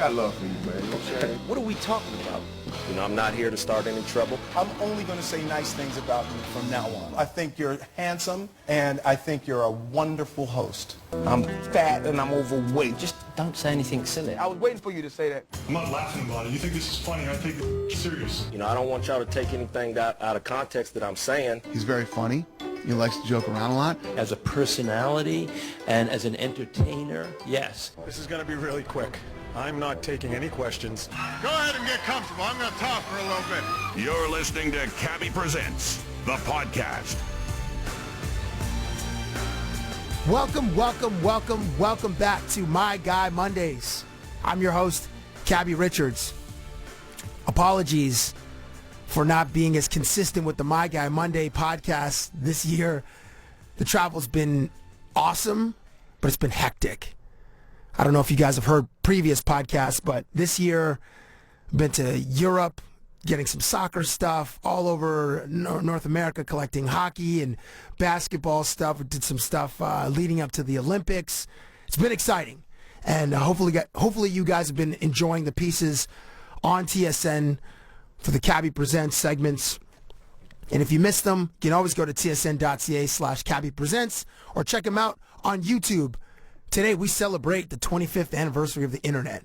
got love for you, man. You know what I'm saying? What are we talking about? You know, I'm not here to start any trouble. I'm only going to say nice things about you from now on. I think you're handsome, and I think you're a wonderful host. I'm fat and I'm overweight. Just don't say anything silly. I was waiting for you to say that. I'm not laughing about it. You think this is funny? I take it serious. You know, I don't want y'all to take anything out of context that I'm saying. He's very funny. He likes to joke around a lot. As a personality and as an entertainer, yes. This is going to be really quick. I'm not taking any questions. Go ahead and get comfortable. I'm going to talk for a little bit. You're listening to Cabbie Presents, the podcast. Welcome back to My Guy Mondays. I'm your host, Cabbie Richards. Apologies for not being as consistent with the My Guy Monday podcast this year. The travel's been awesome, but it's been hectic. I don't know if you guys have heard previous podcasts, but this year I've been to Europe, getting some soccer stuff all over North America, collecting hockey and basketball stuff. We did some stuff leading up to the Olympics. It's been exciting, and hopefully you guys have been enjoying the pieces on TSN for the Cabbie Presents segments. And if you missed them, you can always go to tsn.ca/Cabbie Presents or check them out on YouTube. Today we celebrate the 25th anniversary of the internet.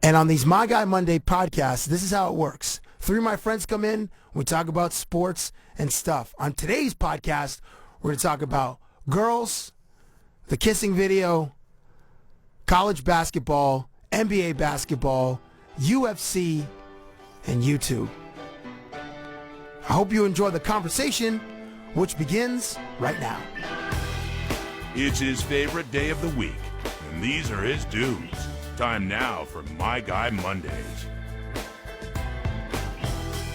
And on these My Guy Monday podcasts, this is how it works. Three of my friends come in, we talk about sports and stuff. On today's podcast, we're going to talk about girls, the kissing video, college basketball, NBA basketball, UFC, and YouTube. I hope you enjoy the conversation, which begins right now. It's his favorite day of the week, and these are his dudes. Time now for My Guy Mondays.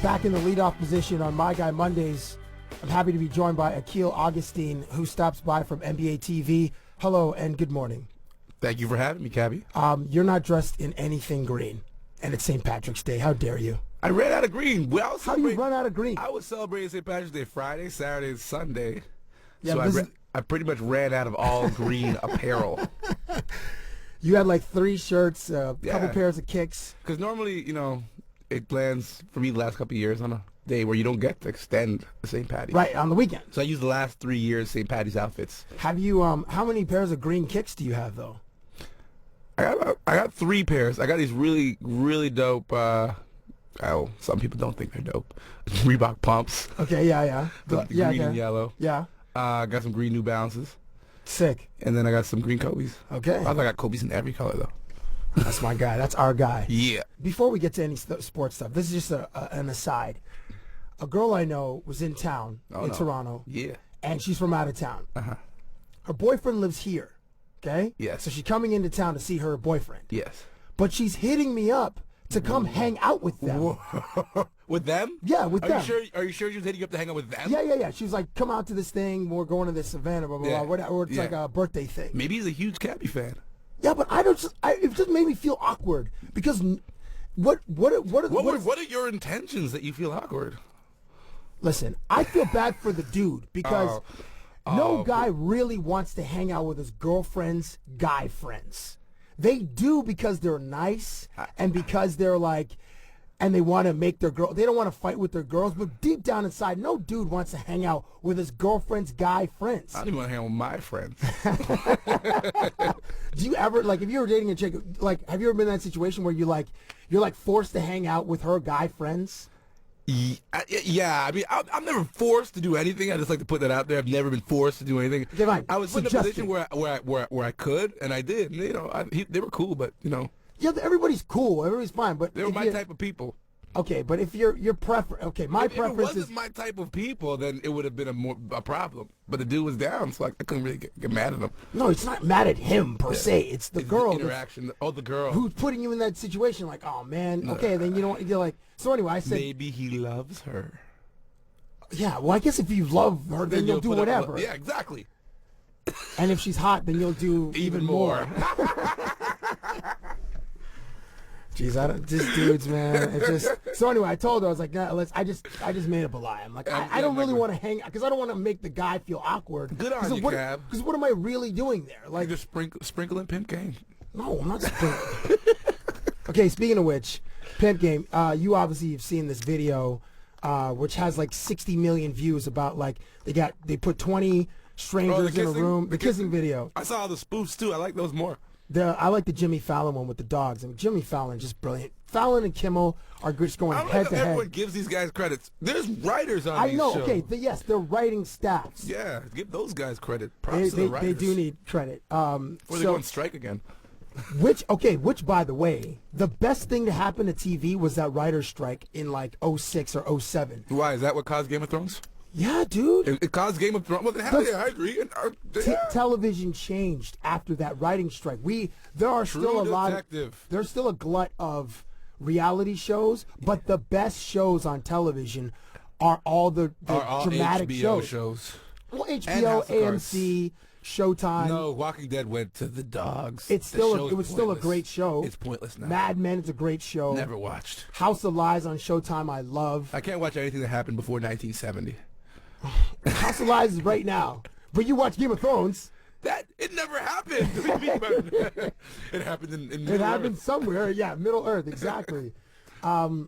Back in the leadoff position on My Guy Mondays, I'm happy to be joined by Akil Augustine, who stops by from NBA TV. Hello and good morning. Thank you for having me, Cabbie. You're not dressed in anything green, and it's St. Patrick's Day. How dare you? I ran out of green. How do you run out of green? I was celebrating St. Patrick's Day Friday, Saturday, and Sunday. Yeah, so I pretty much ran out of all green apparel. You had like 3 shirts, a couple pairs of kicks. Because normally, you know, it plans for me the last couple of years on a day where you don't get to extend the St. Patty's. Right, on the weekend. So I used the last 3 years St. Patty's outfits. Have you, how many pairs of green kicks do you have, though? I got 3 pairs. I got these really, really dope, some people don't think they're dope. Reebok pumps. Okay, yeah. The green and yellow. Yeah. I got some green New Balances. Sick. And then I got some green Kobe's. Okay. I got Kobe's in every color, though. That's my guy. That's our guy. Yeah. Before we get to any sports stuff, this is just an aside. A girl I know was in town Toronto. Yeah. And she's from out of town. Uh-huh. Her boyfriend lives here. Okay? Yes. So she's coming into town to see her boyfriend. Yes. But she's hitting me up to come hang out with them. With them? Yeah, with them. Are you sure she was hitting you up to hang out with them? Yeah. She was like, come out to this thing. We're going to this event, blah, blah, blah, whatever. Or it's like a birthday thing. Maybe he's a huge Cabbie fan. Yeah, but it just made me feel awkward because what are your intentions that you feel awkward? Listen, I feel bad for the dude because no guy really wants to hang out with his girlfriend's guy friends. They do because they're nice and because they're like, and they want to make their girl, they don't want to fight with their girls, but deep down inside, no dude wants to hang out with his girlfriend's guy friends. I don't even want to hang out with my friends. Do you ever, like, if you were dating a chick, like, have you ever been in that situation where you're forced to hang out with her guy friends? Yeah, I mean, I'm never forced to do anything. I just like to put that out there. I've never been forced to do anything. Okay, fine. I was in a position where I could, and I did. And, you know, they were cool, but you know. Yeah, everybody's cool. Everybody's fine, but they were my type of people. Okay, but if your preference, okay, my preference is. If it wasn't my type of people, then it would have been a problem. But the dude was down, so I couldn't really get mad at him. No, it's not mad at him per se. It's the girl. The interaction. The girl who's putting you in that situation. Like, oh man, okay, then you don't. You're like. So anyway, I said maybe he loves her. Yeah, well, I guess if you love her, then you'll do whatever. Yeah, exactly. And if she's hot, then you'll do even more. Jeez, just dudes, man. It's just so. Anyway, I told her, I was like, nah, I just made up a lie. I'm like, I don't really want to hang because I don't want to make the guy feel awkward. Good on you, Cab. Because what am I really doing there? Like, just sprinkling pimp game. No, I'm not spraying. Okay, speaking of which, Pimp Game, you obviously have seen this video, which has like 60 million views about like they put 20 strangers in a room. The kissing video. I saw the spoofs too. I like those more. I like the Jimmy Fallon one with the dogs. I mean, Jimmy Fallon just brilliant. Fallon and Kimmel are just going head to head. Everyone gives these guys credits. There's writers on these shows. Okay, yes, they're writing staffs. Yeah, give those guys credit. Props to the writers. They do need credit. Before they go on strike again. Which, by the way, the best thing to happen to TV was that writer's strike in like 06 or 07. Why? Is that what caused Game of Thrones? Yeah, dude. It caused Game of Thrones. Well, I agree. Television changed after that writing strike. There's still a glut of reality shows, but the best shows on television are all the dramatic HBO shows. Well, HBO, AMC, Showtime. No, Walking Dead went to the dogs. It was still a great show. It's pointless now. Mad Men is a great show. Never watched. House of Lies on Showtime, I love. I can't watch anything that happened before 1970. House of Lies is right now. But you watch Game of Thrones. It never happened. It happened in Middle Earth. It happened somewhere. Yeah, Middle Earth, exactly. So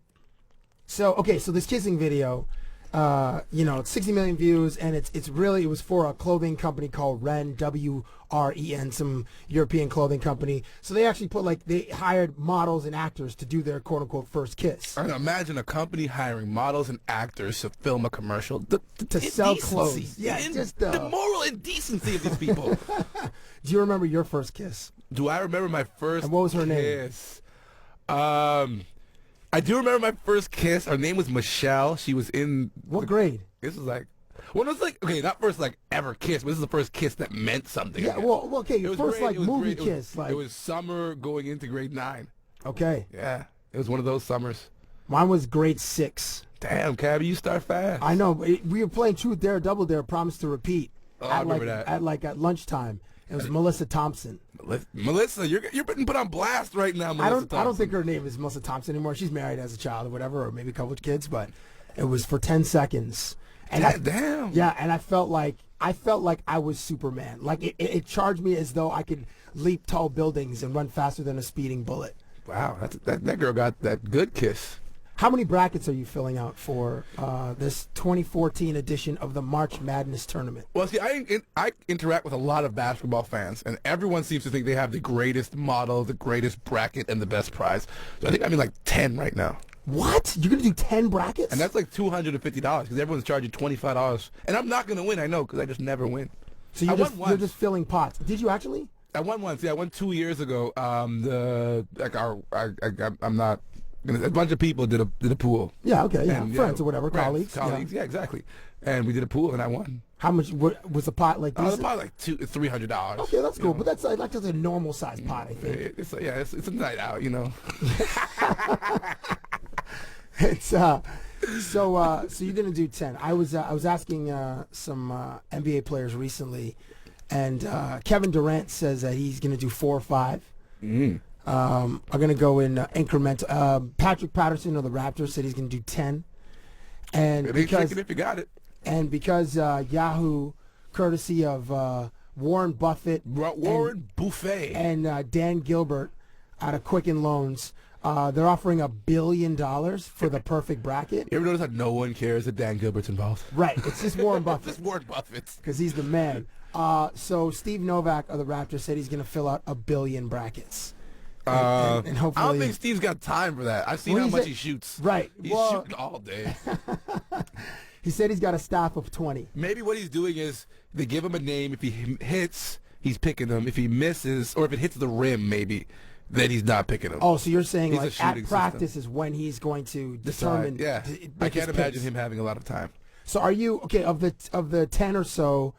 this kissing video, it's 60 million views, and it was for a clothing company called Ren, WREN, some European clothing company. So they actually they hired models and actors to do their quote unquote first kiss. I imagine a company hiring models and actors to film a commercial to sell clothes. Yeah, just the moral indecency of these people. Do you remember your first kiss? Do I remember my first? And what was her kiss? Name? I do remember my first kiss. Her name was Michelle. She was in what grade? This was like, well, it was like, okay, not first like ever kiss, but this is the first kiss that meant something. Yeah, well, okay, your first like movie kiss. It was summer going into grade 9. Okay. Yeah, it was one of those summers. Mine was grade 6. Damn, Cabbie, you start fast. I know. We were playing Truth Dare, Double Dare, Promise to Repeat. Oh, I remember that. At lunchtime. It was Melissa Thompson. Melissa, you're being put on blast right now, Melissa Thompson. I don't think her name is Melissa Thompson anymore. She's married as a child or whatever, or maybe a couple of kids, but it was for 10 seconds. And damn. Yeah, and I felt like I was Superman. Like it charged me as though I could leap tall buildings and run faster than a speeding bullet. Wow, that girl got that good kiss. How many brackets are you filling out for this 2014 edition of the March Madness tournament? Well, see, I interact with a lot of basketball fans, and everyone seems to think they have the greatest model, the greatest bracket, and the best prize. So I think I'm in like 10 right now. What? You're going to do 10 brackets? And that's like $250 because everyone's charging $25. And I'm not going to win, I know, because I just never win. So you're just filling pots. Did you actually? I won once. Yeah, I won 2 years ago. I'm not... A bunch of people did a pool. Yeah, okay, yeah, and, friends or whatever, colleagues. Yeah, exactly. And we did a pool, and I won. How much was the pot like? The pot like $300. Okay, that's cool, but that's like just a normal sized pot, I think. It's a night out, you know. It's so you didn't do 10. I was asking some NBA players recently, and Kevin Durant says that he's going to do 4 or 5. I'm going to go in incremental. Patrick Patterson of the Raptors said he's going to do 10. And because if you got it. And because Yahoo, courtesy of Warren Buffett, and Dan Gilbert out of Quicken Loans, they're offering $1 billion for the perfect bracket. You ever notice how no one cares that Dan Gilbert's involved? Right. It's just Warren Buffett. Just Warren Buffett. Because he's the man. So Steve Novak of the Raptors said he's going to fill out 1 billion brackets. And hopefully, I don't think Steve's got time for that. I've seen how much he shoots. Right. He's shooting all day. He said he's got a staff of 20. Maybe what he's doing is they give him a name. If he hits, he's picking them. If he misses, or if it hits the rim, maybe, then he's not picking them. Oh, so you're saying like at practice is when he's going to determine. Yeah. I can't imagine him having a lot of time. So are you okay of the 10 or so?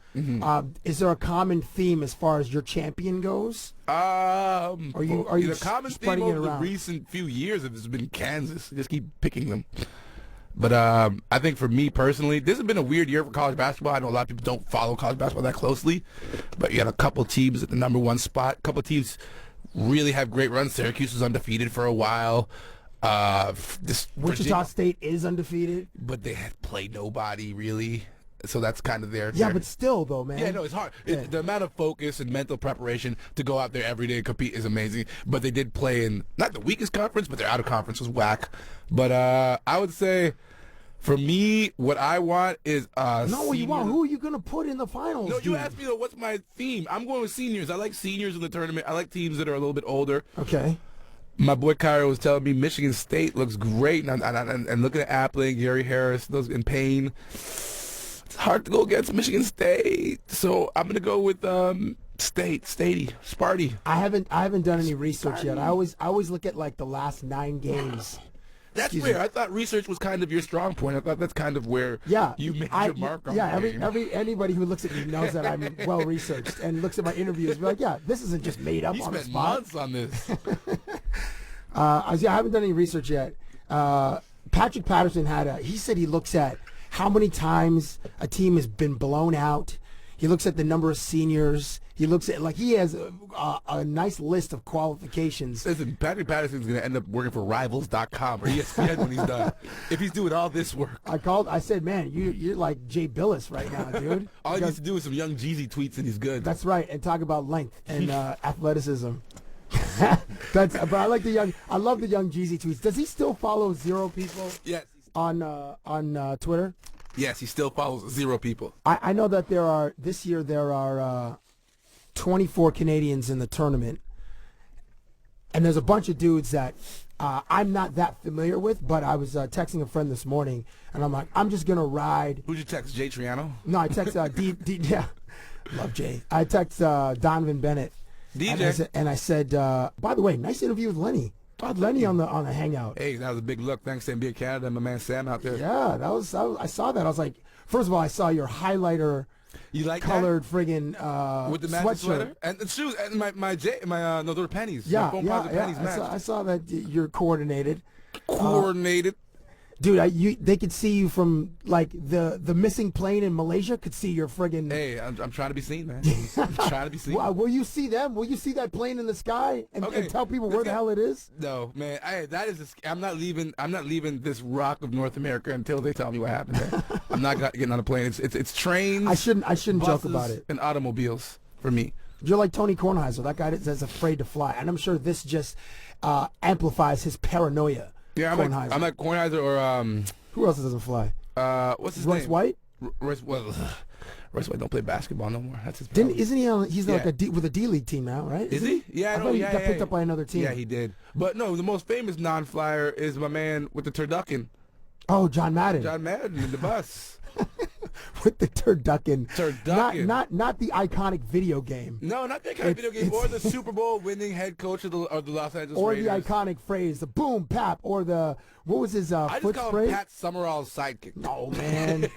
Is there a common theme as far as your champion goes? Are you the common theme over the around? Recent few years has been Kansas. Just keep picking them. But I think for me personally, this has been a weird year for college basketball. I know a lot of people don't follow college basketball that closely, but you got a couple teams at the #1 spot. A couple teams really have great runs. Syracuse was undefeated for a while. Wichita State is undefeated, but they had played nobody really. So that's kind of their. Yeah, but still, though, man. Yeah, no, it's hard. The amount of focus and mental preparation to go out there every day and compete is amazing. But they did play in not the weakest conference, but their out of conference was whack. But I would say, for me, what I want is no, what you want? Who are you gonna put in the finals? No, dude? you asked me though. What's my theme? I'm going with seniors. I like seniors in the tournament. I like teams that are a little bit older. Okay. My boy Kyra was telling me Michigan State looks great, and looking at Appling, Gary Harris, those in Payne. It's hard to go against Michigan State, so I'm gonna go with Sparty. I haven't done any research yet. I always look at like the last 9 games. That's where I thought research was kind of your strong point. I thought that's kind of where you made your mark on the game. Anybody who looks at me knows that I'm well researched and looks at my interviews. Be like, yeah, this isn't just made up on the spot. He spent months on this. I haven't done any research yet. Patrick Patterson he said he looks at how many times a team has been blown out. He looks at the number of seniors. He looks at, like, he has a nice list of qualifications. Listen, Patrick Patterson's going to end up working for Rivals.com or ESPN when he's done. If he's doing all this work. I said, man, you're like Jay Billis right now, dude. All he needs to do is some young Jeezy tweets and he's good. That's right, and talk about length and athleticism. But I like I love the young Jeezy tweets. Does he still follow 0 people? Yes. On Twitter? Yes, he still follows 0 people. I know that this year there are 24 Canadians in the tournament, and there's a bunch of dudes that I'm not that familiar with, but I was texting a friend this morning, and I'm like, I'm just going to ride. Who'd you text, Jay Triano? No, I text yeah, love Jay. I text Donovan Bennett. DJ. And I said, by the way, nice interview with Lenny. Lenny on the Hangout. Hey, that was a big look. Thanks to NBA Canada and my man Sam out there. Yeah, I saw that. I was like, first of all, I saw your highlighter. You like colored that? Friggin' with the magic sweater and the shoes and no, they were pennies. Yeah, pennies I saw that you're coordinated. Dude, they could see you from like the missing plane in Malaysia. Could see your friggin'. Hey, I'm trying to be seen, man. I'm trying to be seen. Will you see them? Will you see that plane in the sky and tell people where the hell it is? No, man. I'm not leaving this rock of North America until they tell me what happened there. I'm not getting on a plane. It's trains. I shouldn't joke about it. And automobiles for me. You're like Tony Kornheiser, that guy that's afraid to fly, and I'm sure this just amplifies his paranoia. Yeah, I'm like Kornheiser or who else doesn't fly? What's his name? Royce White. Royce White don't play basketball no more. That's his. Isn't he? He's like with a D League team now, right? Is he? Yeah, I thought he got picked up by another team. Yeah, he did. But no, the most famous non-flyer is my man with the turducken. Oh, John Madden. John Madden in the bus. With the turducken. Turducken. Not the iconic video game. No, not the iconic video game. Or the Super Bowl winning head coach of the Los Angeles Raiders. Or the iconic phrase, the boom, pap, or the, what was his I foot just call spray? him Pat Summerall's sidekick. No, man.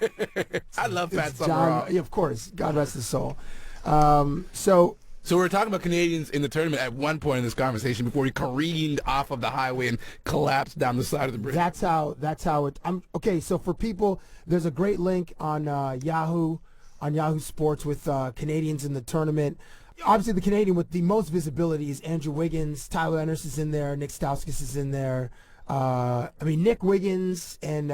I love Pat Summerall. Yeah, of course. God rest his soul. So we were talking about Canadians in the tournament at one point in this conversation before he careened off of the highway and collapsed down the side of the bridge. That's how it. Okay. So for people, there's a great link on Yahoo Sports with Canadians in the tournament. Obviously, the Canadian with the most visibility is Andrew Wiggins. Tyler Anderson's in there. Nick Stauskas is in there. Nick Wiggins and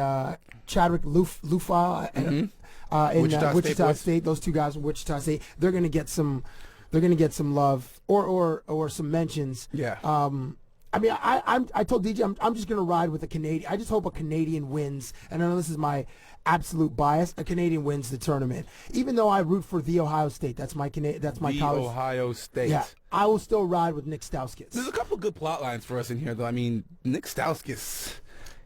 Chadwick Lufa in Wichita State. Those two guys from Wichita State. They're gonna get some love or some mentions. Yeah. I told DJ I'm just gonna ride with a Canadian. I just hope a Canadian wins. And I know this is my absolute bias. A Canadian wins the tournament, even though I root for the Ohio State. That's my college. Ohio State. Yeah, I will still ride with Nick Stauskas. There's a couple good plot lines for us in here, though. I mean, Nick Stauskas.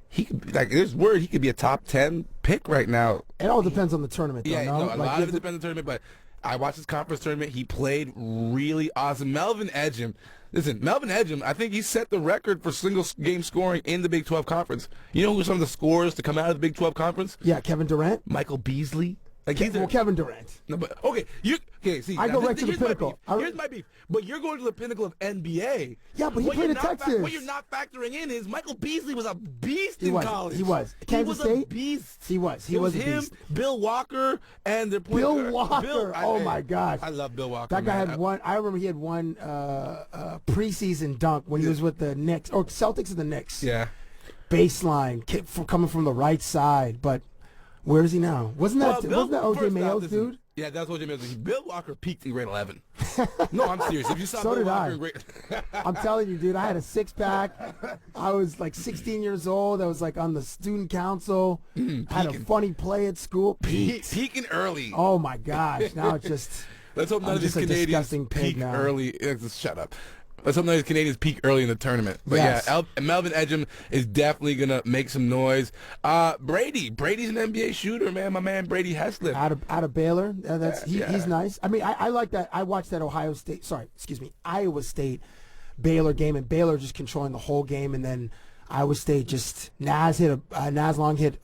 He could be, there's word he could be a top 10 pick right now. It all depends on the tournament, though. Yeah, a lot of it depends on the tournament, but I watched his conference tournament. He played really awesome. Melvin Edgem, I think he set the record for single game scoring in the Big 12 Conference. You know who some of the scorers to come out of the Big 12 Conference? Yeah, Kevin Durant. Michael Beasley. Kevin Durant. No, but see. I go right to the pinnacle. Here's my beef. But you're going to the pinnacle of NBA. Yeah, but he played at Texas. What you're not factoring in is Michael Beasley was a beast in college. He was. Kansas State? A beast. He was. He was a beast. Bill Walker, and their point Bill Walker. Oh my gosh. I love Bill Walker. That guy had one. I remember he had one preseason dunk when he was with the Knicks Celtics and the Knicks. Yeah. Baseline coming from the right side, but. Where is he now? Wasn't that Bill- wasn't that OJ first off, Mayo's listen, dude? Yeah, that's OJ Mayo's dude. Bill Walker peaked in grade 11. No, I'm serious. If you saw So Bill did Walker I. in grade... I'm telling you, dude, I had a six-pack. I was like 16 years old. I was like on the student council. I had a funny play at school. Peaking early. Oh my gosh! Now it's just. Let's hope none I'm of these just a Canadians disgusting pig peak now. early. Just shut up. Let's hope none of these Canadians peak early in the tournament. But Yes. yeah, Melvin Edgem is definitely going to make some noise. Brady's an NBA shooter, man. My man Brady Heslip. Out of Baylor, Yeah. he's nice. I mean, I like that. I watched that Iowa State Baylor game, and Baylor just controlling the whole game, and then Iowa State just Nas Long hit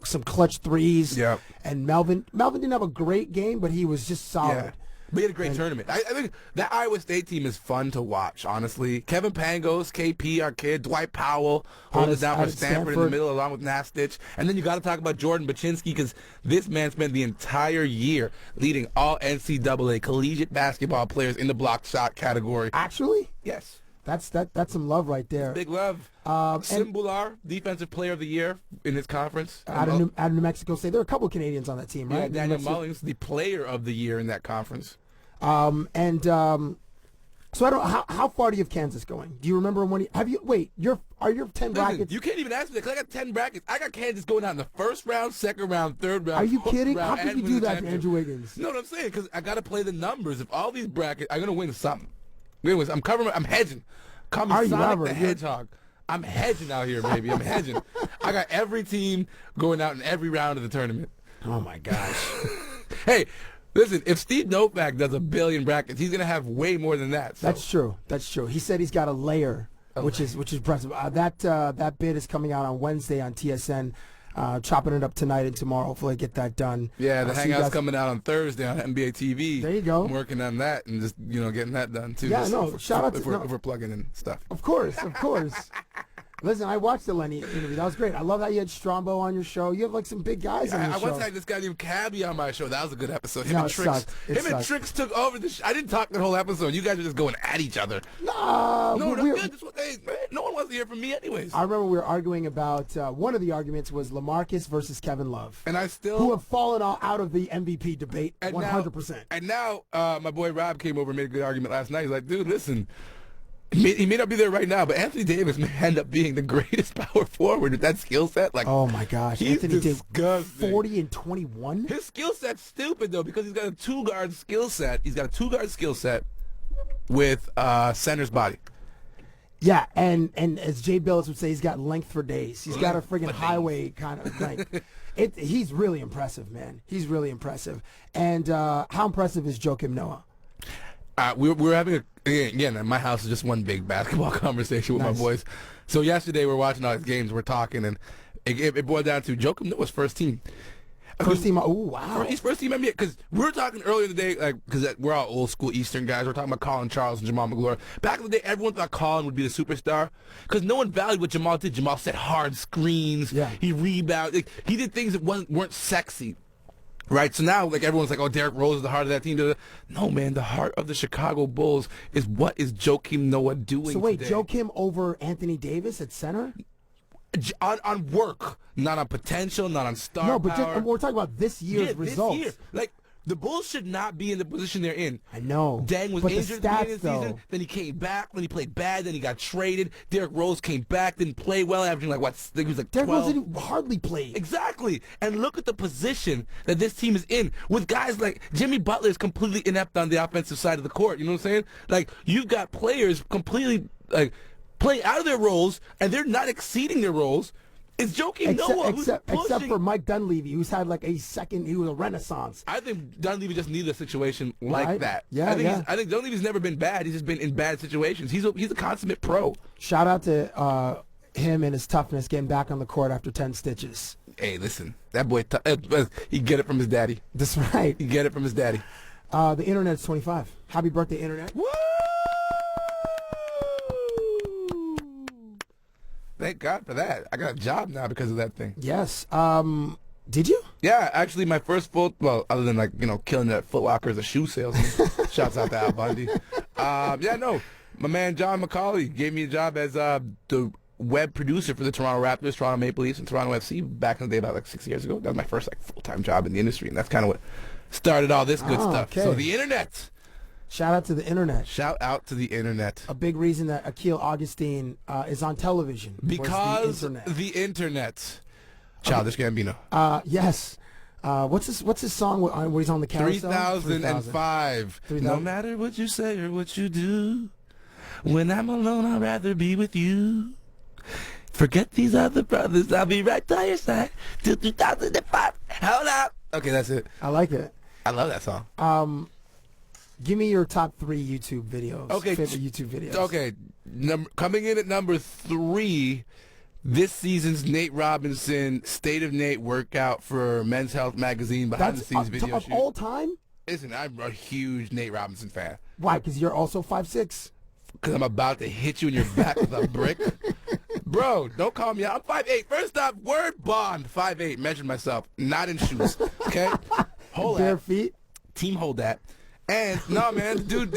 some clutch threes. Yep. And Melvin didn't have a great game, but he was just solid. Yeah. But he had a great tournament. I think that Iowa State team is fun to watch, honestly. Kevin Pangos, KP, our kid, Dwight Powell, holding it down for Stanford in the middle along with Nastich. And then you got to talk about Jordan Baczynski because this man spent the entire year leading all NCAA collegiate basketball players in the blocked shot category. Actually, Yes. that's some love right there. Big love. Sim Bular, Defensive Player of the Year in his conference. Out of New Mexico State, there are a couple Canadians on that team, Yeah, right? Daniel Mullins, the Player of the Year in that conference. So I don't. How far do you have Kansas going? Do you remember when? Are your 10 brackets? Listen, you can't even ask me that because I got 10 brackets. I got Kansas going out in the first round, second round, third round. Are you fourth kidding? round, How could and you win do the that to championship. Andrew Wiggins? No, what I'm saying because I got to play the numbers. If all these brackets, I'm gonna win something. Anyways, I'm covering. I'm hedging. Call me Are you Sonic ever? the Hedgehog. I'm hedging out here, baby. I'm hedging. I got every team going out in every round of the tournament. Oh my gosh. Hey, listen, if Steve Novak does 1 billion brackets, he's going to have way more than that. So. That's true. That's true. He said he's got a layer, which is impressive. That bid is coming out on Wednesday on TSN. Chopping it up tonight and tomorrow. Hopefully, I get that done. Yeah, the So you hangout's guys- coming out on Thursday on NBA TV. There you go. I'm working on that and just getting that done too. Yeah, just no, if, shout out to- if we're, no. if we're plugging in stuff. Of course. Listen, I watched the Lenny interview. That was great. I love how you had Strombo on your show. You have like some big guys on your I show. once had this guy named Cabbie on my show. That was a good episode. Him No, and it Tricks. sucked. It Him and sucked. Tricks took over the. I didn't talk the whole episode. You guys were just going at each other. No, No, that's good. That's what no one wants to hear from me, anyways. I remember we were arguing about one of the arguments was LaMarcus versus Kevin Love, And I still. who have fallen out of the MVP debate 100%. And now my boy Rob came over and made a good argument last night. He's like, dude, listen. He may not be there right now, but Anthony Davis may end up being the greatest power forward with that skill set. Like, Oh my gosh, he's Anthony did disgusting. 40 and 21. His skill set's stupid though because he's got a two-guard skill set. He's got a two-guard skill set with center's body. Yeah, and as Jay Billis would say, he's got length for days. He's got a friggin' highway kind of length. He's really impressive, man. He's really impressive. And how impressive is Joakim Noah? We're having again. My house is just one big basketball conversation with Nice. my boys. So yesterday we're watching all these games, we're talking, and it boiled down to Joakim Noah's first team. First team. Oh wow. He's first team NBA because we were talking earlier in the day, like because we're all old school Eastern guys. We're talking about Colin Charles and Jamal McGlory. Back in the day, everyone thought Colin would be the superstar because no one valued what Jamal did. Jamal set hard screens. Yeah. He rebounded. Like, he did things that weren't sexy. Right, so now like everyone's like, oh, Derrick Rose is the heart of that team. No, man, the heart of the Chicago Bulls is what is Joakim Noah doing. So wait, today. Joakim over Anthony Davis at center? on work, not on potential, not on star No, but power. we're talking about this year's results. This year, like the Bulls should not be in the position they're in. I know. Dang was but injured the at stats, the beginning of the though. season. Then he came back when he played bad. Then he got traded. Derrick Rose came back, didn't play well, averaging like what? He was like Derrick 12. Rose didn't hardly play. Exactly. And look at the position that this team is in with guys like Jimmy Butler is completely inept on the offensive side of the court. You know what I'm saying? Like you've got players completely like playing out of their roles and they're not exceeding their roles. It's Joakim Noah who's pushing. Except for Mike Dunleavy, who's had like he was a renaissance. I think Dunleavy just needed a situation like Right. that. Yeah, I think Dunleavy's never been bad. He's just been in bad situations. He's a consummate pro. Shout out to him and his toughness getting back on the court after 10 stitches. Hey, listen, that boy, he get it from his daddy. That's right. He get it from his daddy. The internet's 25. Happy birthday, internet. Woo! Thank God for that. I got a job now because of that thing. Yes. Did you? Yeah, actually, my first other than like killing it at Foot Locker as a shoe salesman. Shouts out to Al Bundy. Yeah, no, my man John McCauley gave me a job as the web producer for the Toronto Raptors, Toronto Maple Leafs, and Toronto FC back in the day, about like 6 years ago. That was my first like full-time job in the industry, and that's kind of what started all this good stuff. Okay. So the internet. Shout out to the internet. Shout out to the internet. A big reason that Akil Augustine is on television Because was the internet. Childish Gambino. Yes. What's his song where he's on the carousel? 3005. No matter what you say or what you do, when I'm alone, I'd rather be with you. Forget these other brothers. I'll be right by your side till 2005. Hold up. Okay, that's it. I like it. I love that song. Give me your top 3 YouTube videos. Okay. Favorite YouTube videos. Okay. Coming in at number 3, this season's Nate Robinson State of Nate workout for Men's Health Magazine behind the scenes video of shoot. all time? Listen, I'm a huge Nate Robinson fan. Why? Because you're also 5'6"? Because I'm about to hit you in your back with a brick. Bro, don't call me out. I'm 5'8". First off, word bond, 5'8". Measured myself, not in shoes. Okay? Hold Bare that. feet? Team hold that. And, no, man, dude,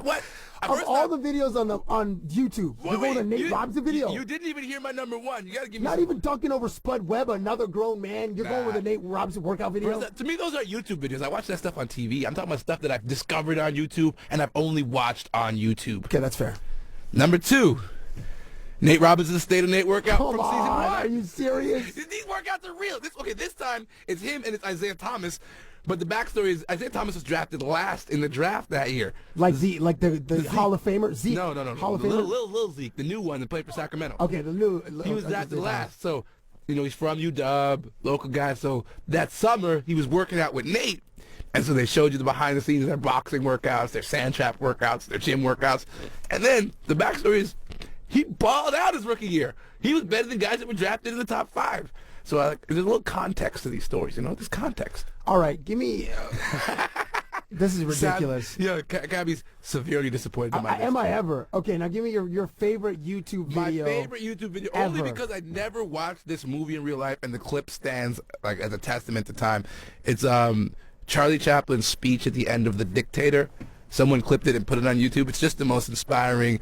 what? Of all the videos on YouTube, you're going to Nate Robinson video. You didn't even hear my number 1. You got to give me Not even dunking over Spud Webb, another grown man. You're going with a Nate Robinson workout video? To me, those are YouTube videos. I watch that stuff on TV. I'm talking about stuff that I've discovered on YouTube and I've only watched on YouTube. Okay, that's fair. Number 2, Nate Robinson's State of Nate workout Come from on, season 1. are you serious? These workouts are real. This time it's him and it's Isaiah Thomas. But the backstory is Isaiah Thomas was drafted last in the draft that year. Like the Hall of Famer? Zeke? No. Hall of Famer? Little Zeke, the new one that played for Sacramento. Okay, the new. He was drafted last. So, he's from UW, local guy. So that summer, he was working out with Nate. And so they showed you the behind the scenes, their boxing workouts, their sand trap workouts, their gym workouts. And then the backstory is he balled out his rookie year. He was better than guys that were drafted in the top 5. So there's a little context to these stories, there's context. All right, give me... this is ridiculous. Cabbie's severely disappointed in my Am I ever? Okay, now give me your favorite YouTube video. My favorite YouTube video, ever. only because I never watched this movie in real life, and the clip stands like as a testament to time. It's Charlie Chaplin's speech at the end of The Dictator. Someone clipped it and put it on YouTube. It's just the most inspiring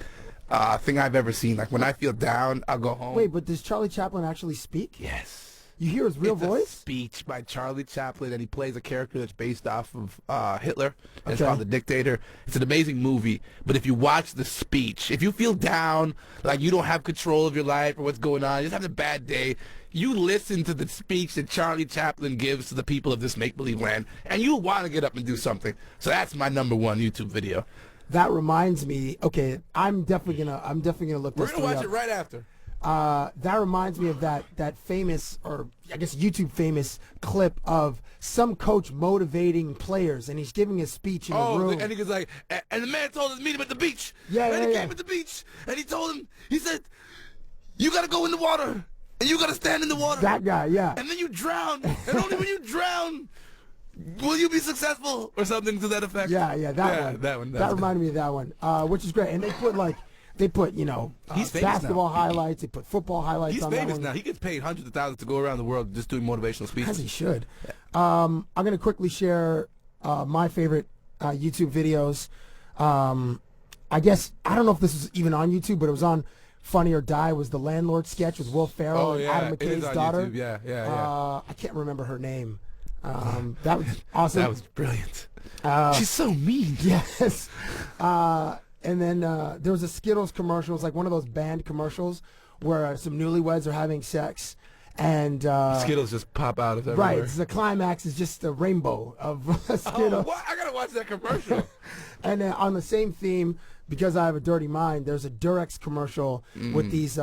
thing I've ever seen. Like, when I feel down, I'll go home. Wait, but does Charlie Chaplin actually speak? Yes. You hear his real voice? A speech by Charlie Chaplin, and he plays a character that's based off of Hitler. It's called The Dictator. It's an amazing movie, but if you watch the speech, if you feel down, like you don't have control of your life or what's going on, you just having a bad day, you listen to the speech that Charlie Chaplin gives to the people of this make-believe land, and you want to get up and do something. So that's my number 1 YouTube video. That reminds me. Okay, I'm definitely gonna look this up. We're gonna watch it right after. That reminds me of that famous, or I guess YouTube famous clip of some coach motivating players, and he's giving a speech in the room. And he goes like, and the man told us to meet him at the beach. Yeah, and he came at the beach, and he told him, he said, you got to go in the water, and you got to stand in the water. That guy, yeah. And then you drown, and only when you drown will you be successful, or something to that effect. That one. That reminded me of that one, which is great. And they put basketball highlights. They put football highlights on that one. He's famous now. He gets paid hundreds of thousands to go around the world just doing motivational speeches. As he should. I'm going to quickly share my favorite YouTube videos. I guess, I don't know if this was even on YouTube, but it was on Funny or Die. It was the Landlord sketch with Will Ferrell and Adam McKay's daughter. YouTube. Yeah. I can't remember her name. That was awesome. That was brilliant. She's so mean. Yes. And then there was a Skittles commercial. It was like one of those band commercials where some newlyweds are having sex. And Skittles just pop out of everywhere. Right. The climax is just a rainbow of Skittles. Oh, what? I got to watch that commercial. And then on the same theme, because I have a dirty mind, there's a Durex commercial with these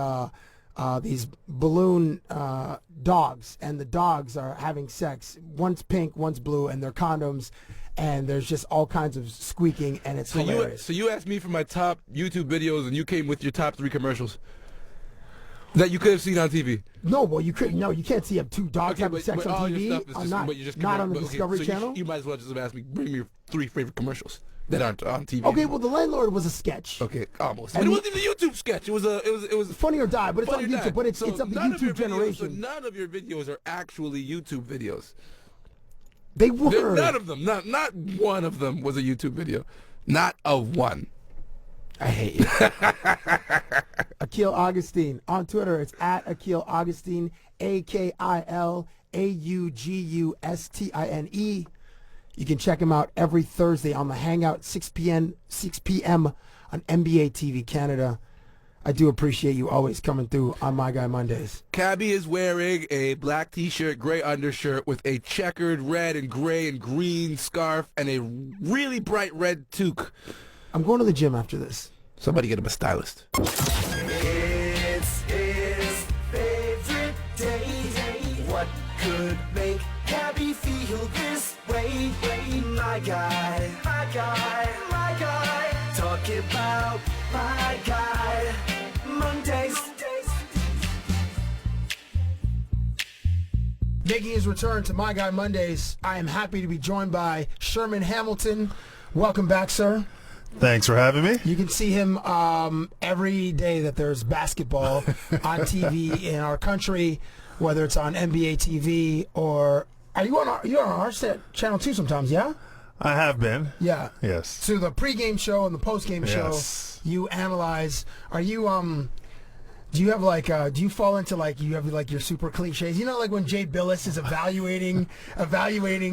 balloon dogs. And the dogs are having sex. One's pink, one's blue, and they're condoms. And there's just all kinds of squeaking, and it's hilarious. So you asked me for my top YouTube videos, and you came with your top 3 commercials that you could have seen on TV. No, well, you couldn't. No, you can't see two dogs having sex on TV. Not on the Discovery Channel. You might as well just have asked me, bring me your 3 favorite commercials that aren't on TV. Okay, well, The Landlord was a sketch. Okay, almost. But it wasn't even a YouTube sketch. It was Funny or Die, but it's on YouTube. But it's of the YouTube generation. So none of your videos are actually YouTube videos. They were. None of them. Not one of them was a YouTube video. Not a one. I hate you. Akil Augustine. On Twitter, it's at Akil Augustine, AKILAUGUSTINE. You can check him out every Thursday on the Hangout, 6 p.m. on NBA TV Canada. I do appreciate you always coming through on My Guy Mondays. Cabbie is wearing a black t-shirt, gray undershirt with a checkered red and gray and green scarf and a really bright red toque. I'm going to the gym after this. Somebody get him a stylist. It's his favorite day. What could make Cabbie feel this way? My guy, my guy, my guy. Talk about My Guy Mondays. Making his return to My Guy Mondays, I am happy to be joined by Sherman Hamilton. Welcome back, sir. Thanks for having me. You can see him every day that there's basketball on TV in our country, whether it's on NBA TV or you're on our channel too sometimes, yeah? I have been. Yeah. Yes. So the pregame show and the postgame show, Yes. you analyze. Are you do you have do you fall into you have your super cliches? You know, like when Jay Billis is evaluating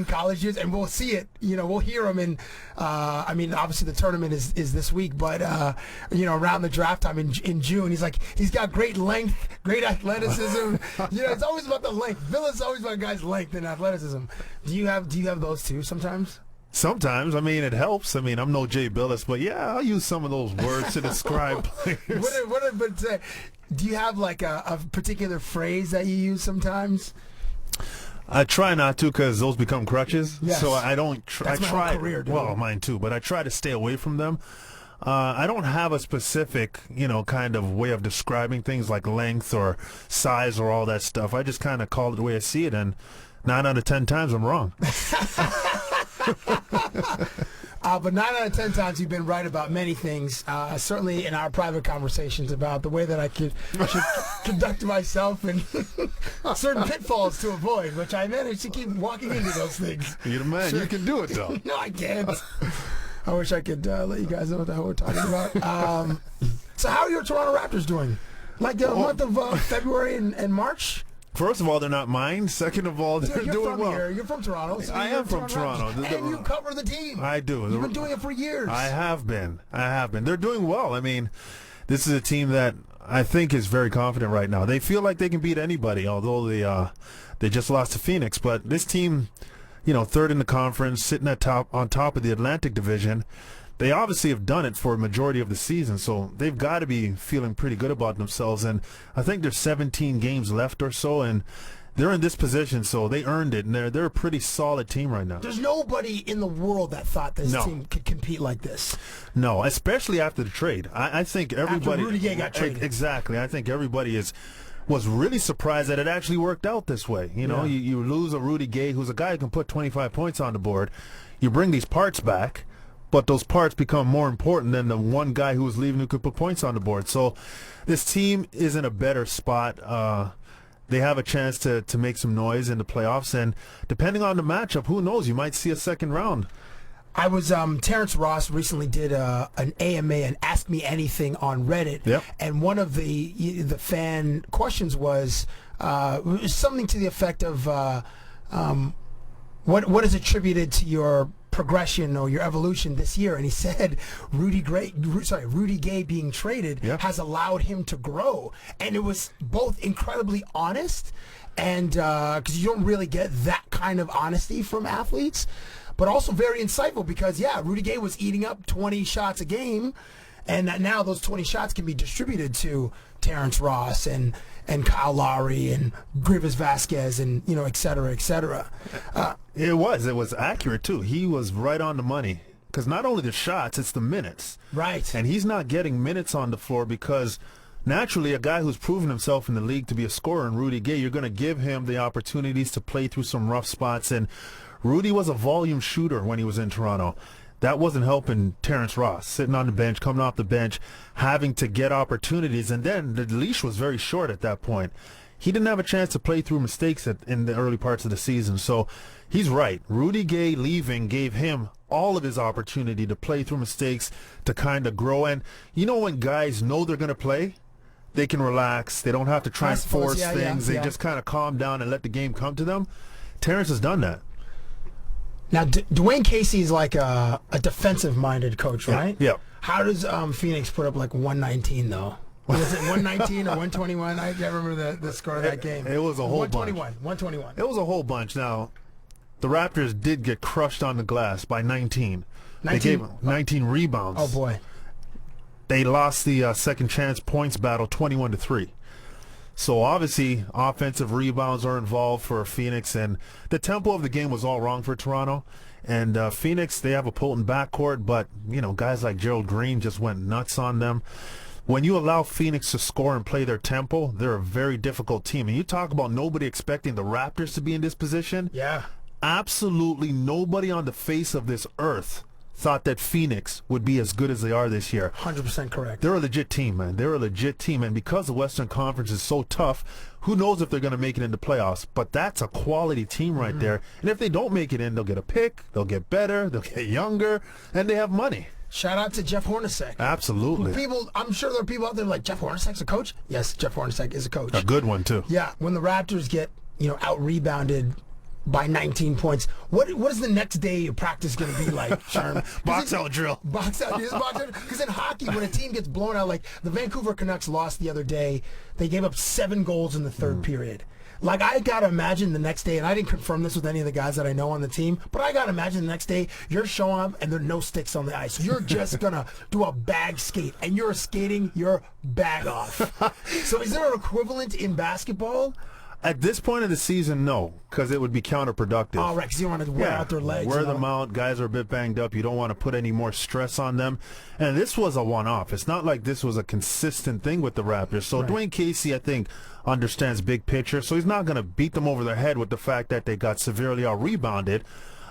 college years, and we'll see it. You know, we'll hear him in. I mean, obviously the tournament is this week, but around the draft time in June, he's got great length, great athleticism. It's always about the length. Billis is always about a guy's length and athleticism. Do you have those too sometimes? Sometimes, I mean, it helps. I mean, I'm no Jay Billis, but yeah, I'll use some of those words to describe players. Do you have a particular phrase that you use sometimes? I try not to because those become crutches. Yes. So I don't. That's my whole career, dude. Well, mine too, but I try to stay away from them. I don't have a specific, kind of way of describing things like length or size or all that stuff. I just kind of call it the way I see it, and 9 out of 10 times I'm wrong. But 9 out of 10 times you've been right about many things, certainly in our private conversations about the way that I should conduct myself and certain pitfalls to avoid, which I managed to keep walking into those things. You're the man. Sure. You can do it, though. No, I can't. I wish I could let you guys know what the hell we're talking about. So how are your Toronto Raptors doing? Like the month of February and March? First of all, they're not mine. Second of all, they're doing well. You're from Toronto. So I am from Toronto. And you cover the team. I do. You've been doing it for years. I have been. They're doing well. I mean, this is a team that I think is very confident right now. They feel like they can beat anybody, although they just lost to Phoenix. But this team, third in the conference, sitting on top of the Atlantic Division, they obviously have done it for a majority of the season, so they've got to be feeling pretty good about themselves. And I think there's 17 games left or so, and they're in this position, so they earned it, and they're a pretty solid team right now. There's nobody in the world that thought this team could compete like this. No, especially after the trade. I think everybody... After Rudy Gay got traded. Exactly. I think everybody was really surprised that it actually worked out this way. You lose a Rudy Gay, who's a guy who can put 25 points on the board. You bring these parts back, but those parts become more important than the one guy who was leaving who could put points on the board. So this team is in a better spot. They have a chance to make some noise in the playoffs, and depending on the matchup, who knows, you might see a second round. I was Terrence Ross recently did an AMA and Ask Me Anything on Reddit, yep. And one of the fan questions was something to the effect of what is attributed to your progression or your evolution this year, and he said Rudy Gay being traded has allowed him to grow, and it was both incredibly honest, and because you don't really get that kind of honesty from athletes, but also very insightful because Rudy Gay was eating up 20 shots a game, and now those 20 shots can be distributed to Terrence Ross and Kyle Lowry and Grievous Vasquez and et cetera, et cetera. It was accurate too. He was right on the money because not only the shots, it's the minutes. Right. And he's not getting minutes on the floor because naturally a guy who's proven himself in the league to be a scorer in Rudy Gay, you're going to give him the opportunities to play through some rough spots. And Rudy was a volume shooter when he was in Toronto. That wasn't helping Terrence Ross, sitting on the bench, coming off the bench, having to get opportunities. And then the leash was very short at that point. he didn't have a chance to play through mistakes in the early parts of the season. So he's right. Rudy Gay leaving gave him all of his opportunity to play through mistakes, to kind of grow. And you know, when guys know they're going to play, they can relax. They don't have to try and force things. They just kind of calm down and let the game come to them. Terrence has done that. Now, Dwayne Casey is like a defensive-minded coach, right? Yeah. How does Phoenix put up like 119, though? Was it 119 or 121? I can't remember the score of that game. It was a whole 121. It was a whole bunch. Now, the Raptors did get crushed on the glass by 19. They gave 19 rebounds. Oh, boy. They lost the second chance points battle 21-3. So obviously offensive rebounds are involved for Phoenix, and the tempo of the game was all wrong for Toronto. And Phoenix, they have a potent backcourt, but you know, guys like Gerald Green just went nuts on them. When you allow Phoenix to score and play their tempo, they're a very difficult team. And you talk about nobody expecting the Raptors to be in this position. Yeah. Absolutely nobody on the face of this earth thought that Phoenix would be as good as they are this year. 100% correct. They're a legit team, man. They're a legit team. And because the Western Conference is so tough, who knows if they're going to make it into playoffs. But that's a quality team right there. And if they don't make it in, they'll get a pick, they'll get better, they'll get younger, and they have money. Shout out to Jeff Hornacek. Absolutely. I'm sure there are people out there like, Jeff Hornacek's a coach? Yes, Jeff Hornacek is a coach. A good one, too. Yeah, when the Raptors get, out-rebounded by 19 points, what is the next day of practice going to be like, Sherman? Box out drill. Box out. Because in hockey, when a team gets blown out, like the Vancouver Canucks lost the other day, they gave up 7 goals in the third period. Like, I got to imagine the next day, and I didn't confirm this with any of the guys that I know on the team, but I got to imagine the next day you're showing up and there are no sticks on the ice. You're just going to do a bag skate, and you're skating your bag off. So is there an equivalent in basketball? At this point of the season, no, because it would be counterproductive. Oh, right, because you don't want to wear out their legs. Wear them out. Guys are a bit banged up. You don't want to put any more stress on them. And this was a one-off. It's not like this was a consistent thing with the Raptors. So Dwayne Casey, I think, understands big picture. So he's not going to beat them over their head with the fact that they got severely out-rebounded.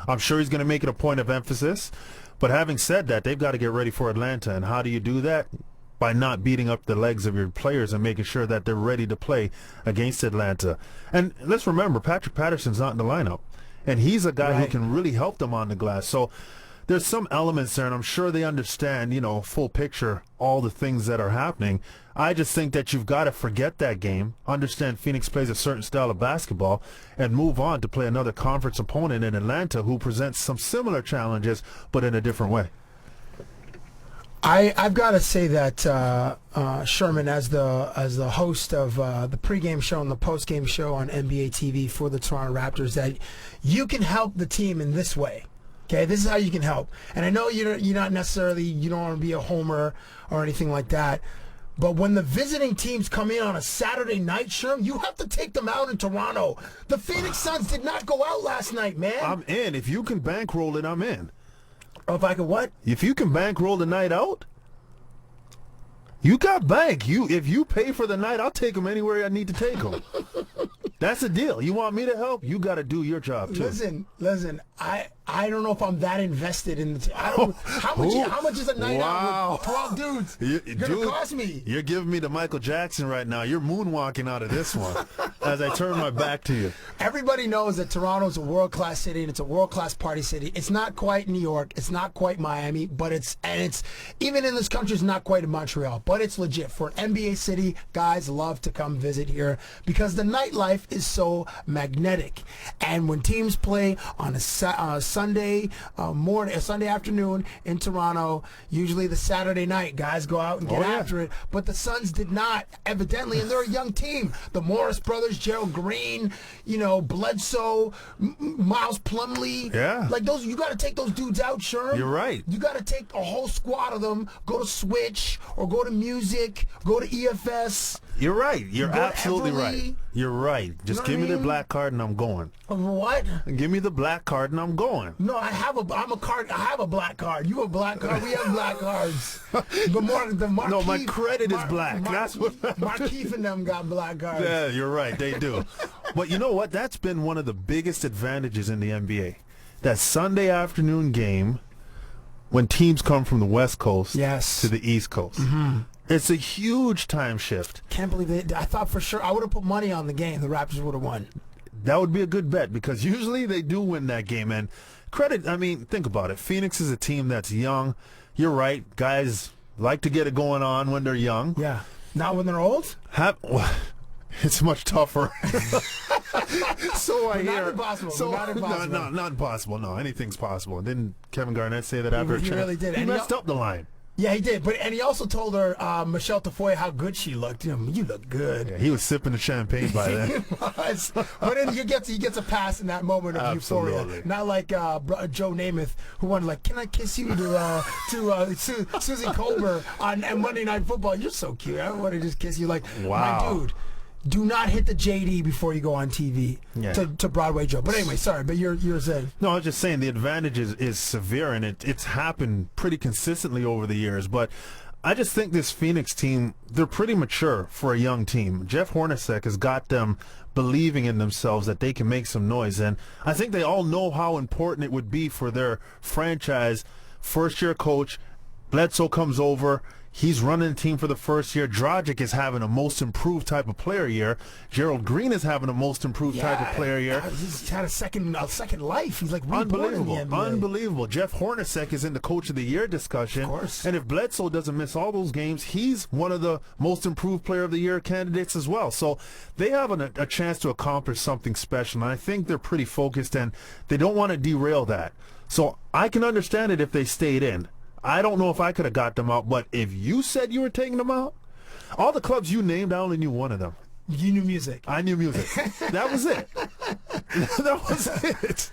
I'm sure he's going to make it a point of emphasis. But having said that, they've got to get ready for Atlanta. And how do you do that? By not beating up the legs of your players and making sure that they're ready to play against Atlanta. And let's remember, Patrick Patterson's not in the lineup. And he's a guy who can really help them on the glass. So there's some elements there, and I'm sure they understand, full picture, all the things that are happening. I just think that you've got to forget that game, understand Phoenix plays a certain style of basketball, and move on to play another conference opponent in Atlanta who presents some similar challenges, but in a different way. I've got to say that Sherman, as the host of the pregame show and the postgame show on NBA TV for the Toronto Raptors, that you can help the team in this way. Okay, this is how you can help. And I know you're not necessarily, you don't want to be a homer or anything like that. But when the visiting teams come in on a Saturday night, Sherm, you have to take them out in Toronto. The Phoenix Suns did not go out last night, man. I'm in. If you can bankroll it, I'm in. Oh, if I could what? If you can bankroll the night out, you got bank. If you pay for the night, I'll take them anywhere I need to take them. That's the deal. You want me to help? You got to do your job too. Listen. I don't know if I'm that invested in the. How much is a night out with 12 dudes? It's gonna cost me. You're giving me the Michael Jackson right now. You're moonwalking out of this one as I turn my back to you. Everybody knows that Toronto's a world-class city and it's a world-class party city. It's not quite New York. It's not quite Miami, but it's even in this country, it's not quite in Montreal, but it's legit. For an NBA city, guys love to come visit here because the nightlife is so magnetic. And when teams play on a Sunday morning, a Sunday afternoon in Toronto, usually the Saturday night, guys go out and get after it. But the Suns did not, evidently, and they're a young team. The Morris brothers, Gerald Green, Bledsoe, Miles Plumlee. Yeah. Like those, you got to take those dudes out, Sherm. You're right. You got to take a whole squad of them, go to Switch or go to Music, go to EFS. You're right. You're absolutely right. You're right. Just give me the black card and I'm going. What? Give me the black card and I'm going. No, I have a black card. You have a black card. We have black cards. No, my credit is black. That's what Markeith and them got black cards. Yeah, you're right. They do. But you know what? That's been one of the biggest advantages in the NBA. That Sunday afternoon game when teams come from the West Coast to the East Coast. Mm-hmm. It's a huge time shift. Can't believe it. I thought for sure I would have put money on the game. The Raptors would have won. That would be a good bet because usually they do win that game. And credit, I mean, think about it. Phoenix is a team that's young. You're right. Guys like to get it going on when they're young. Yeah. Not when they're old? It's much tougher. So I hear. Not impossible. So, not impossible. No, not impossible. No, anything's possible. Didn't Kevin Garnett say that after a He really did. He And messed up the line. Yeah, he did. And he also told her, Michelle Tafoya, how good she looked. You look good. Yeah, he was sipping the champagne by then. But then he gets a pass in that moment of euphoria. Not like Joe Namath, who wanted like, "Can I kiss you?" to Susie Colbert on Monday Night Football. You're so cute. I want to just kiss you. Like, wow. My dude. Do not hit the JD before you go on TV to Broadway Joe. But anyway, sorry, but you're saying. No, I was just saying the advantage is severe, and it's happened pretty consistently over the years. But I just think this Phoenix team, they're pretty mature for a young team. Jeff Hornacek has got them believing in themselves that they can make some noise. And I think they all know how important it would be for their franchise. First-year coach, Bledsoe comes over. He's running the team for the first year. Dragic is having a most improved type of player year. Gerald Green is having a most improved type of player year. He's had a second life. He's like unbelievable. In the NBA. Unbelievable. Jeff Hornacek is in the Coach of the Year discussion. Of course. And if Bledsoe doesn't miss all those games, he's one of the most improved player of the year candidates as well. So they have a chance to accomplish something special. And I think they're pretty focused and they don't want to derail that. So I can understand it if they stayed in. I don't know if I could have got them out, but if you said you were taking them out, all the clubs you named, I only knew one of them. You knew music. I knew music. That was it. That was it.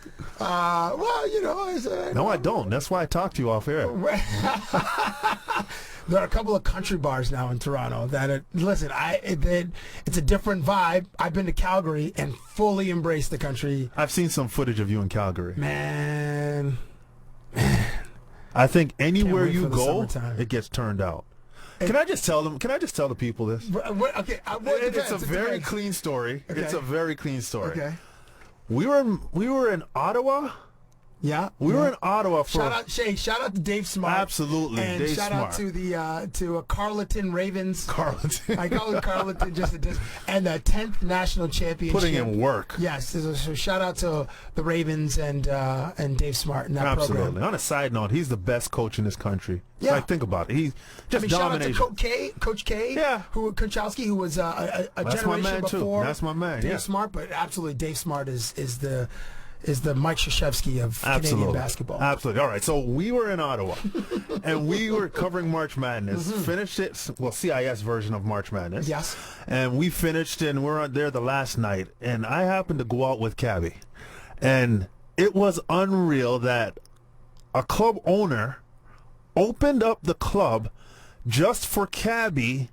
No, I don't. That's why I talked to you off air. There are a couple of country bars now in Toronto that it's a different vibe. I've been to Calgary and fully embraced the country. I've seen some footage of you in Calgary. Man. I think anywhere you go, summertime. it gets turned out. Can I just tell the people this? Okay, it's a very clean story. Okay. It's a very clean story. Okay. We were in Ottawa. Yeah, we were in Ottawa for. Shout out to Dave Smart. Absolutely, and Dave shout Smart. out to Carleton Ravens. Carleton. I call it Carleton and the 10th national championship. Putting in work. Yes, so shout out to the Ravens and Dave Smart in that Absolutely. program. On a side note, he's the best coach in this country. Yeah. Like, think about it. He's just domination. Shout out to Coach K. Yeah. Kochowski, who was a generation before. That's my man. Dave Smart, but absolutely, Dave Smart is the Mike Krzyzewski of Canadian basketball. Absolutely. All right. So we were in Ottawa, and we were covering March Madness. Finished it, CIS version of March Madness. Yes. And we finished, and we're there the last night, and I happened to go out with Cabbie. And it was unreal that a club owner opened up the club just for Cabbie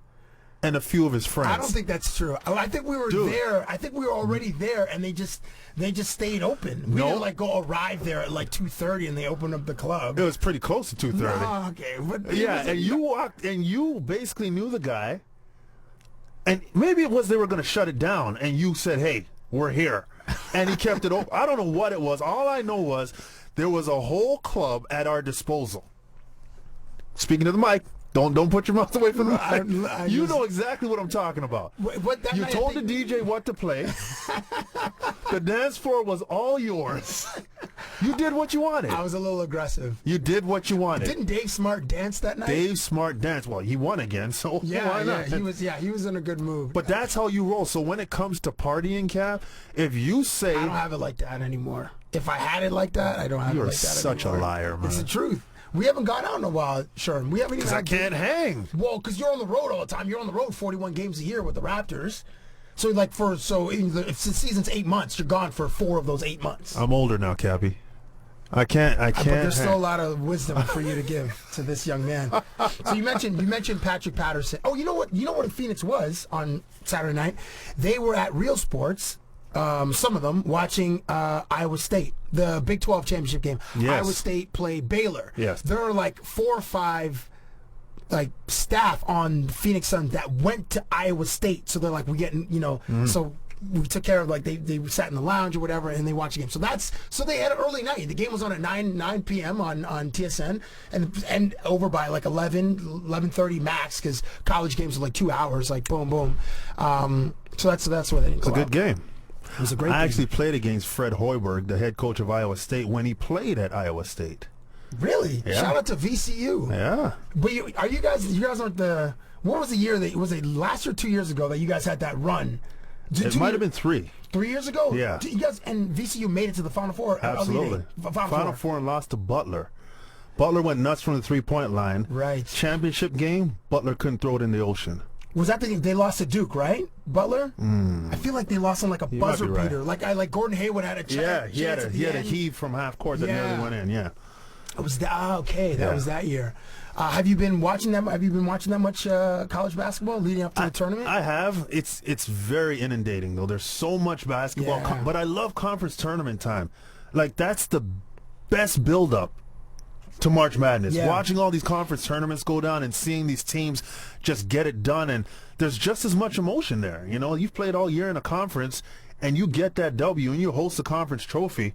and a few of his friends. I don't think that's true. I think we were there. I think we were already there, and they just stayed open. We didn't arrive there at like 2:30, and they opened up the club. It was pretty close to 2:30. Oh, okay. And you walked, and you basically knew the guy, and maybe it was they were going to shut it down, and you said, "Hey, we're here," and he kept it open. I don't know what it was. All I know was there was a whole club at our disposal. Speaking to the mic. Don't put your mouth away from the mic. You know exactly what I'm talking about. You told the DJ what to play. The dance floor was all yours. You did what you wanted. I was a little aggressive. You did what you wanted. Didn't Dave Smart dance that night? Dave Smart danced. Well, he won again, so why not? He was in a good mood. But that's how you roll. So when it comes to partying, Cap, if you say I don't have it like that anymore. If I had it like that, I don't have it like that anymore. You're such a liar, man. It's the truth. We haven't gone out in a while, Sherman. We haven't even. Because I can't hang. Well, because you're on the road all the time. You're on the road 41 games a year with the Raptors. So if the season's 8 months, you're gone for 4 of those 8 months. I'm older now, Cabbie. I can't. But there's still a lot of wisdom for you to give to this young man. So you mentioned Patrick Patterson. Oh, you know what Phoenix was on Saturday night? They were at Real Sports. Some of them watching Iowa State, the Big 12 championship game. Yes. Iowa State play Baylor. Yes. There are like 4 or 5 staff on Phoenix Suns that went to Iowa State. So they're like, we're getting, so we took care of, like, they sat in the lounge or whatever, and they watched the game. So they had an early night. The game was on at 9 p.m. on TSN, and over by like 11:30 max, because college games are like 2 hours, like boom, boom. So that's where they didn't It's a good game. It was a great game. I actually played against Fred Hoiberg, the head coach of Iowa State, when he played at Iowa State. Really? Yeah. Shout out to VCU. Yeah. But you guys aren't the, what was the year that, was it last or 2 years ago that you guys had that run? It might have been 3. 3 years ago? Yeah. You guys, and VCU made it to the Final Four. Absolutely. Final Four and lost to Butler. Butler went nuts from the 3-point line. Right. Championship game, Butler couldn't throw it in the ocean. Was that they lost to Duke, right? Butler? I feel like they lost on like a buzzer beater. Like Gordon Hayward had a chance. Yeah, he had a heave from half court that nearly went in. Yeah. It was that. Okay, that was that year. Have you been watching them? Have you been watching that much college basketball leading up to the tournament? I have. It's very inundating though. There's so much basketball, but I love conference tournament time. Like that's the best build up to March Madness. Yeah. Watching all these conference tournaments go down and seeing these teams just get it done, and there's just as much emotion there. You know, you've played all year in a conference, and you get that W, and you host a conference trophy.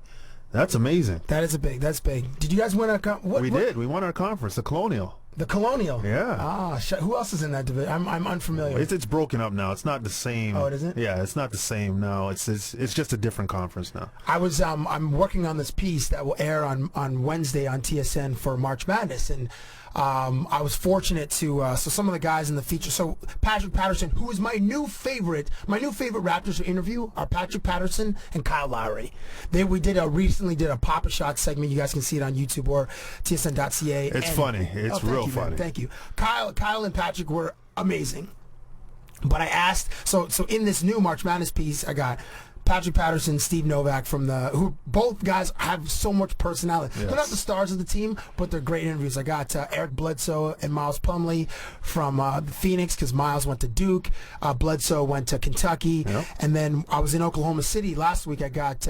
That's amazing. That's big. Did you guys win a We did. We won our conference, the Colonial. The Colonial. Yeah. Who else is in that division? I'm unfamiliar. It's broken up now. It's not the same. Oh, it isn't? Yeah, it's not the same now. It's just a different conference now. I was I'm working on this piece that will air on Wednesday on TSN for March Madness, and I was fortunate to so some of the guys in the feature. So Patrick Patterson, who is my new favorite Raptors to interview, are Patrick Patterson and Kyle Lowry. We recently did a Papa Shot segment. You guys can see it on YouTube or tsn.ca. It's funny. It's real funny. Man. Thank you. Kyle and Patrick were amazing. But I asked, so in this new March Madness piece, I got Patrick Patterson, Steve Novak who both guys have so much personality. Yes. They're not the stars of the team, but they're great interviews. I got Eric Bledsoe and Miles Plumlee from Phoenix, because Miles went to Duke, Bledsoe went to Kentucky, and then I was in Oklahoma City last week. I got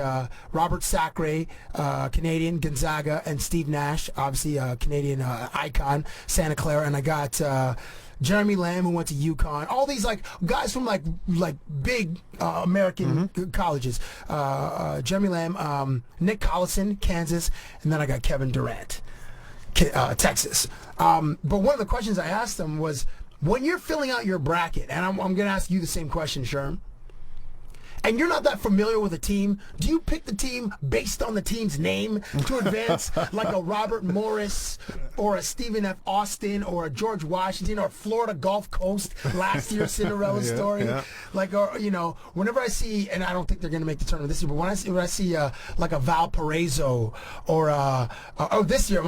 Robert Sacre, Canadian, Gonzaga, and Steve Nash, obviously a Canadian icon, Santa Clara, and I got Jeremy Lamb, who went to UConn. All these like guys from like big American colleges. Jeremy Lamb, Nick Collison, Kansas, and then I got Kevin Durant, Texas. But one of the questions I asked them was, when you're filling out your bracket, and I'm going to ask you the same question, Sherm, and you're not that familiar with a team, do you pick the team based on the team's name to advance, like a Robert Morris or a Stephen F. Austin or a George Washington or Florida Gulf Coast last year's Cinderella story? Like, or whenever I see, and I don't think they're going to make the tournament this year, but when I see like a Valparaiso or this year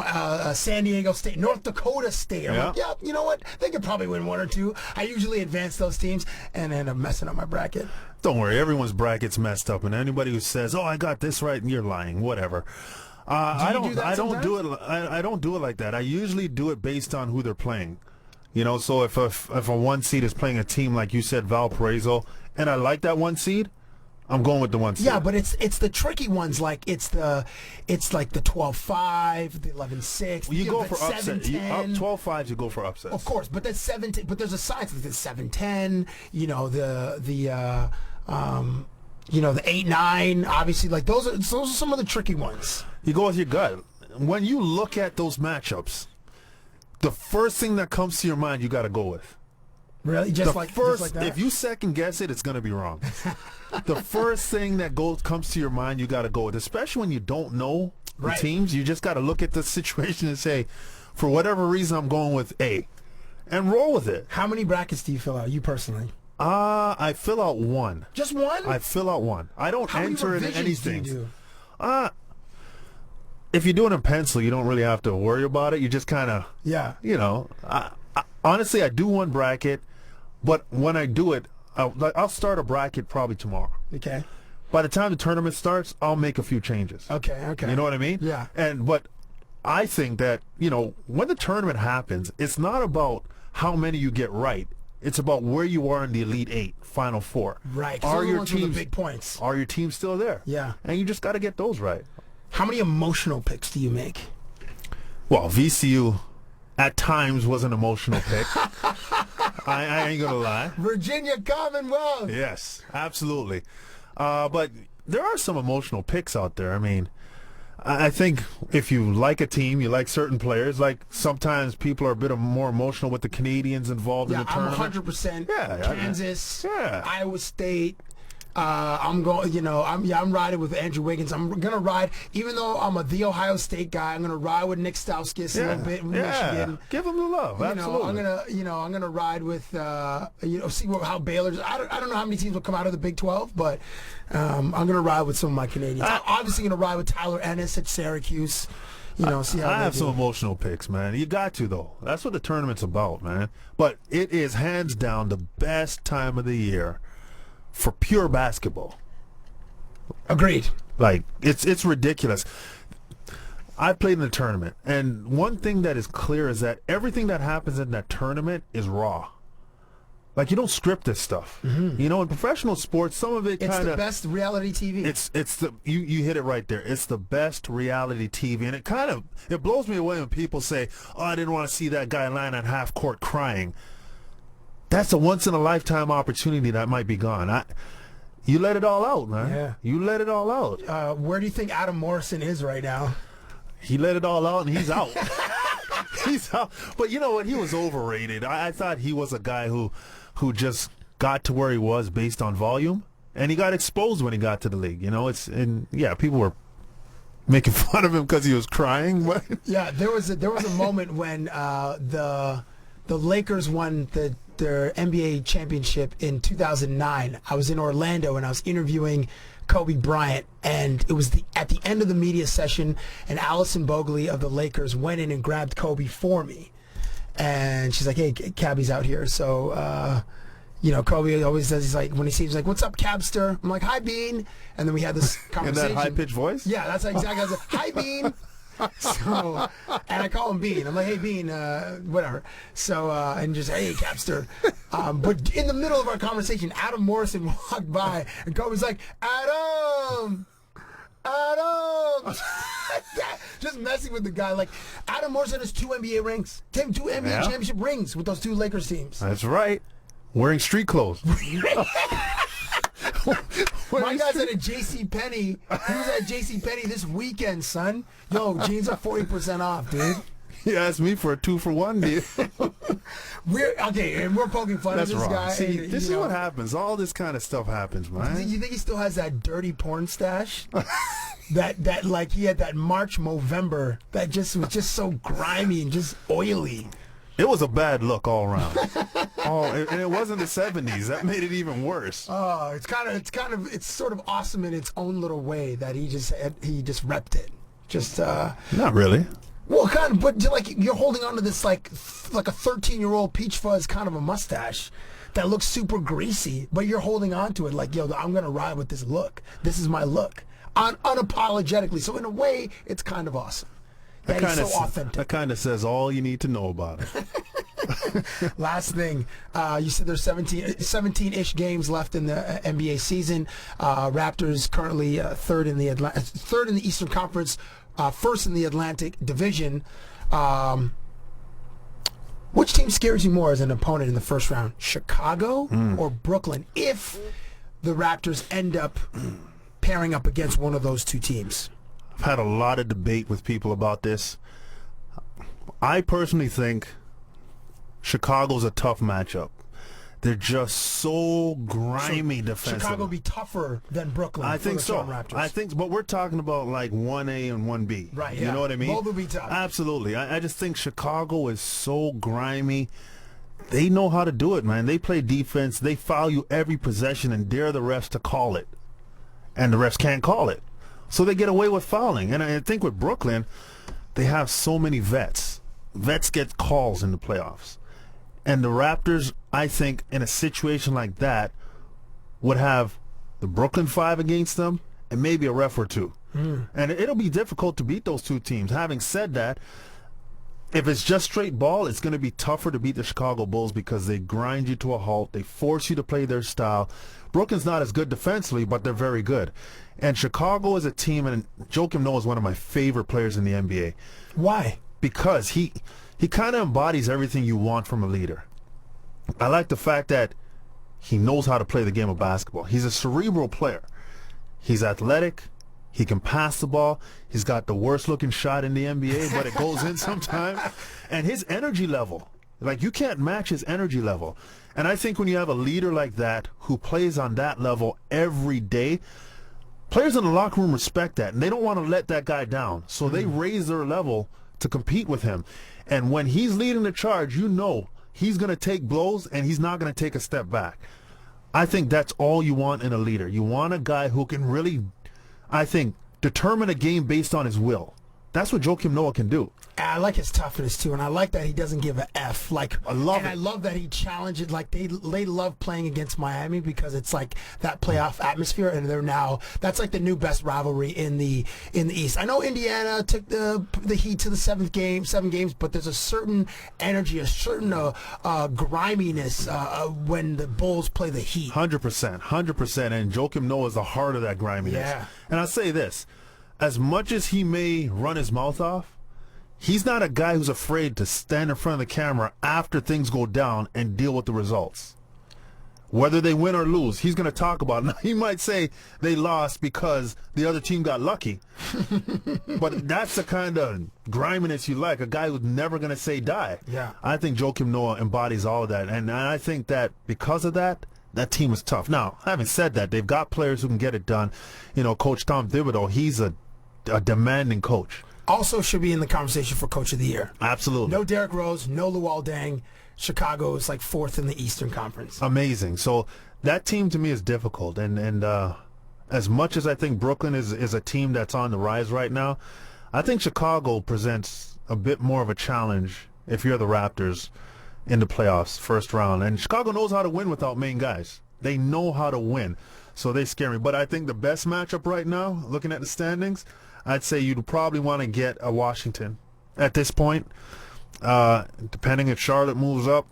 San Diego State, North Dakota State, I'm like, you know what? They could probably win one or two. I usually advance those teams and end up messing up my bracket. Don't worry, everyone's bracket's messed up, and anybody who says, "Oh, I got this right," and you're lying. Whatever. I don't do it like that. I usually do it based on who they're playing. You know, so if a 1 seed is playing a team like you said, Valparaiso, and I like that 1 seed, I'm going with the 1 seed. Yeah, but it's the tricky ones. Like it's like the 12-5, the 11-6. You go for upset. 12-5s, you go for upsets. Of course, but that's 7. But there's a science like the 7-10. The 8-9. Obviously, like those are some of the tricky ones. You go with your gut. When you look at those matchups, the first thing that comes to your mind, you got to go with. Really? Just like that? If you second guess it, it's going to be wrong. The first thing that comes to your mind, you got to go with. Especially when you don't know the teams, you just got to look at the situation and say, for whatever reason, I'm going with A, and roll with it. How many brackets do you fill out, you personally? I fill out 1. Just 1? I fill out 1. I don't enter in anything. Do you do? If you do it in pencil, you don't really have to worry about it. You just kind of, honestly, I do 1 bracket, but when I do it, I'll start a bracket probably tomorrow. Okay. By the time the tournament starts, I'll make a few changes. Okay. You know what I mean? Yeah. But I think that, when the tournament happens, it's not about how many you get right. It's about where you are in the Elite 8, Final 4. Right. Are your teams teams big points? Are your teams still there? Yeah. And you just got to get those right. How many emotional picks do you make? Well, VCU at times was an emotional pick. I ain't going to lie. Virginia Commonwealth. Yes, absolutely. But there are some emotional picks out there. I mean, I think if you like a team, you like certain players, like sometimes people are a bit more emotional with the Canadians involved in the tournament. I'm 100% Kansas, Iowa State. I'm going, I'm riding with Andrew Wiggins. I'm going to ride, even though I'm the Ohio State guy, I'm going to ride with Nick Stauskas a little bit in Michigan. Give him the love. Absolutely. I'm going to ride with, see how Baylor's, I don't know how many teams will come out of the Big 12, but I'm going to ride with some of my Canadians. I'm obviously going to ride with Tyler Ennis at Syracuse. See how I have some emotional picks, man. You got to, though. That's what the tournament's about, man. But it is hands down the best time of the year for pure basketball. Agreed. Like, it's ridiculous. I played in the tournament, and one thing that is clear is that everything that happens in that tournament is raw. Like, you don't script this stuff. Mm-hmm. In professional sports, some of it kind of... It's the best reality TV. You hit it right there. It's the best reality TV, and it blows me away when people say, "Oh, I didn't want to see that guy lying on half court crying." That's a once-in-a-lifetime opportunity that might be gone. You let it all out, man. Yeah. You let it all out. Where do you think Adam Morrison is right now? He let it all out, and he's out. He's out. But you know what? He was overrated. I thought he was a guy who just got to where he was based on volume, and he got exposed when he got to the league. People were making fun of him because he was crying. But yeah, there was a moment when the Lakers won their NBA championship in 2009. I was in Orlando and I was interviewing Kobe Bryant, and it was at the end of the media session, and Allison Bogley of the Lakers went in and grabbed Kobe for me, and she's like, "Hey, Cabbie's out here." So Kobe always says, he's like, when he sees, like, "What's up, Cabster?" I'm like, "Hi, Bean," and then we had this conversation. In that high pitched voice? Yeah, that's exactly. I was like, "Hi, Bean." So, and I call him Bean. I'm like, "Hey, Bean, whatever." So, and just, "Hey, Capster." But in the middle of our conversation, Adam Morrison walked by, and Kobe's like, Adam! Just messing with the guy. Like, Adam Morrison has 2 NBA rings. Two NBA championship rings with those 2 Lakers teams. That's right. Wearing street clothes. My guy's at a JCPenney. He was at JCPenney this weekend, son. Yo, jeans are 40% off, dude. He asked me for a 2-for-1 deal. We're poking fun at this wrong. guy. See, this is what happens. All this kind of stuff happens, man. You think he still has that dirty porn stash? that like he had that March Movember that just was just so grimy and just oily. It was a bad look all around. And it wasn't the 70s. That made it even worse. Oh, it's sort of awesome in its own little way that he just repped it. Just not really. Well, kind of, but like you're holding on to this like a 13-year-old peach fuzz kind of a mustache that looks super greasy, but you're holding on to it like, yo, I'm gonna ride with this look. This is my look, unapologetically. So in a way, it's kind of awesome. That is so authentic. That kind of says all you need to know about it. Last thing, you said there's 17-ish games left in the NBA season. Raptors currently third in the Eastern Conference, first in the Atlantic Division. Which team scares you more as an opponent in the first round, Chicago or Brooklyn, if the Raptors end up pairing up against one of those 2 teams? I've had a lot of debate with people about this. I personally think Chicago's a tough matchup. They're just so grimy defensively. Chicago be tougher than Brooklyn. I think so. Raptors. I think, but we're talking about like 1A and 1B. Right. You know what I mean? Both will be tough. Absolutely. I just think Chicago is so grimy. They know how to do it, man. They play defense. They foul you every possession and dare the refs to call it, and the refs can't call it. So they get away with fouling. And I think with Brooklyn, they have so many vets. Vets get calls in the playoffs. And the Raptors, I think, in a situation like that, would have the Brooklyn 5 against them and maybe a ref or 2. And it'll be difficult to beat those 2 teams. Having said that, if it's just straight ball, it's going to be tougher to beat the Chicago Bulls because they grind you to a halt. They force you to play their style. Brooklyn's not as good defensively, but they're very good. And Chicago is a team, and Joakim Noah is one of my favorite players in the NBA. Why? Because he kind of embodies everything you want from a leader. I like the fact that he knows how to play the game of basketball. He's a cerebral player. He's athletic. He can pass the ball. He's got the worst looking shot in the NBA, but it goes in sometimes. And his energy level, like, you can't match his energy level. And I think when you have a leader like that who plays on that level every day, players in the locker room respect that, and they don't want to let that guy down. So they raise their level to compete with him. And when he's leading the charge, you know he's going to take blows and he's not going to take a step back. I think that's all you want in a leader. You want a guy who can really, I think, determine a game based on his will. That's what Joakim Noah can do. I like his toughness too, and I like that he doesn't give a F. Like, I love it. I love that he challenges. Like, they love playing against Miami because it's like that playoff atmosphere, and that's like the new best rivalry in the East. I know Indiana took the Heat to the seven games, but there's a certain energy, a certain griminess when the Bulls play the Heat. 100%, and Joakim Noah is the heart of that griminess. Yeah. And I'll say this, as much as he may run his mouth off, he's not a guy who's afraid to stand in front of the camera after things go down and deal with the results. Whether they win or lose, he's going to talk about it. Now, he might say they lost because the other team got lucky. But that's the kind of griminess you like, a guy who's never going to say die. Yeah. I think Joakim Noah embodies all of that. And I think that because of that, that team is tough. Now, having said that, they've got players who can get it done. You know, Coach Tom Thibodeau, he's a demanding coach. Also should be in the conversation for Coach of the Year. Absolutely. No Derrick Rose, no Luol Deng. Chicago is like fourth in the Eastern Conference. Amazing. So that team to me is difficult. And as much as I think Brooklyn is a team that's on the rise right now, I think Chicago presents a bit more of a challenge if you're the Raptors in the playoffs, first round. And Chicago knows how to win without main guys. They know how to win. So they scare me. But I think the best matchup right now, looking at the standings, I'd say you'd probably want to get a Washington at this point. Depending if Charlotte moves up.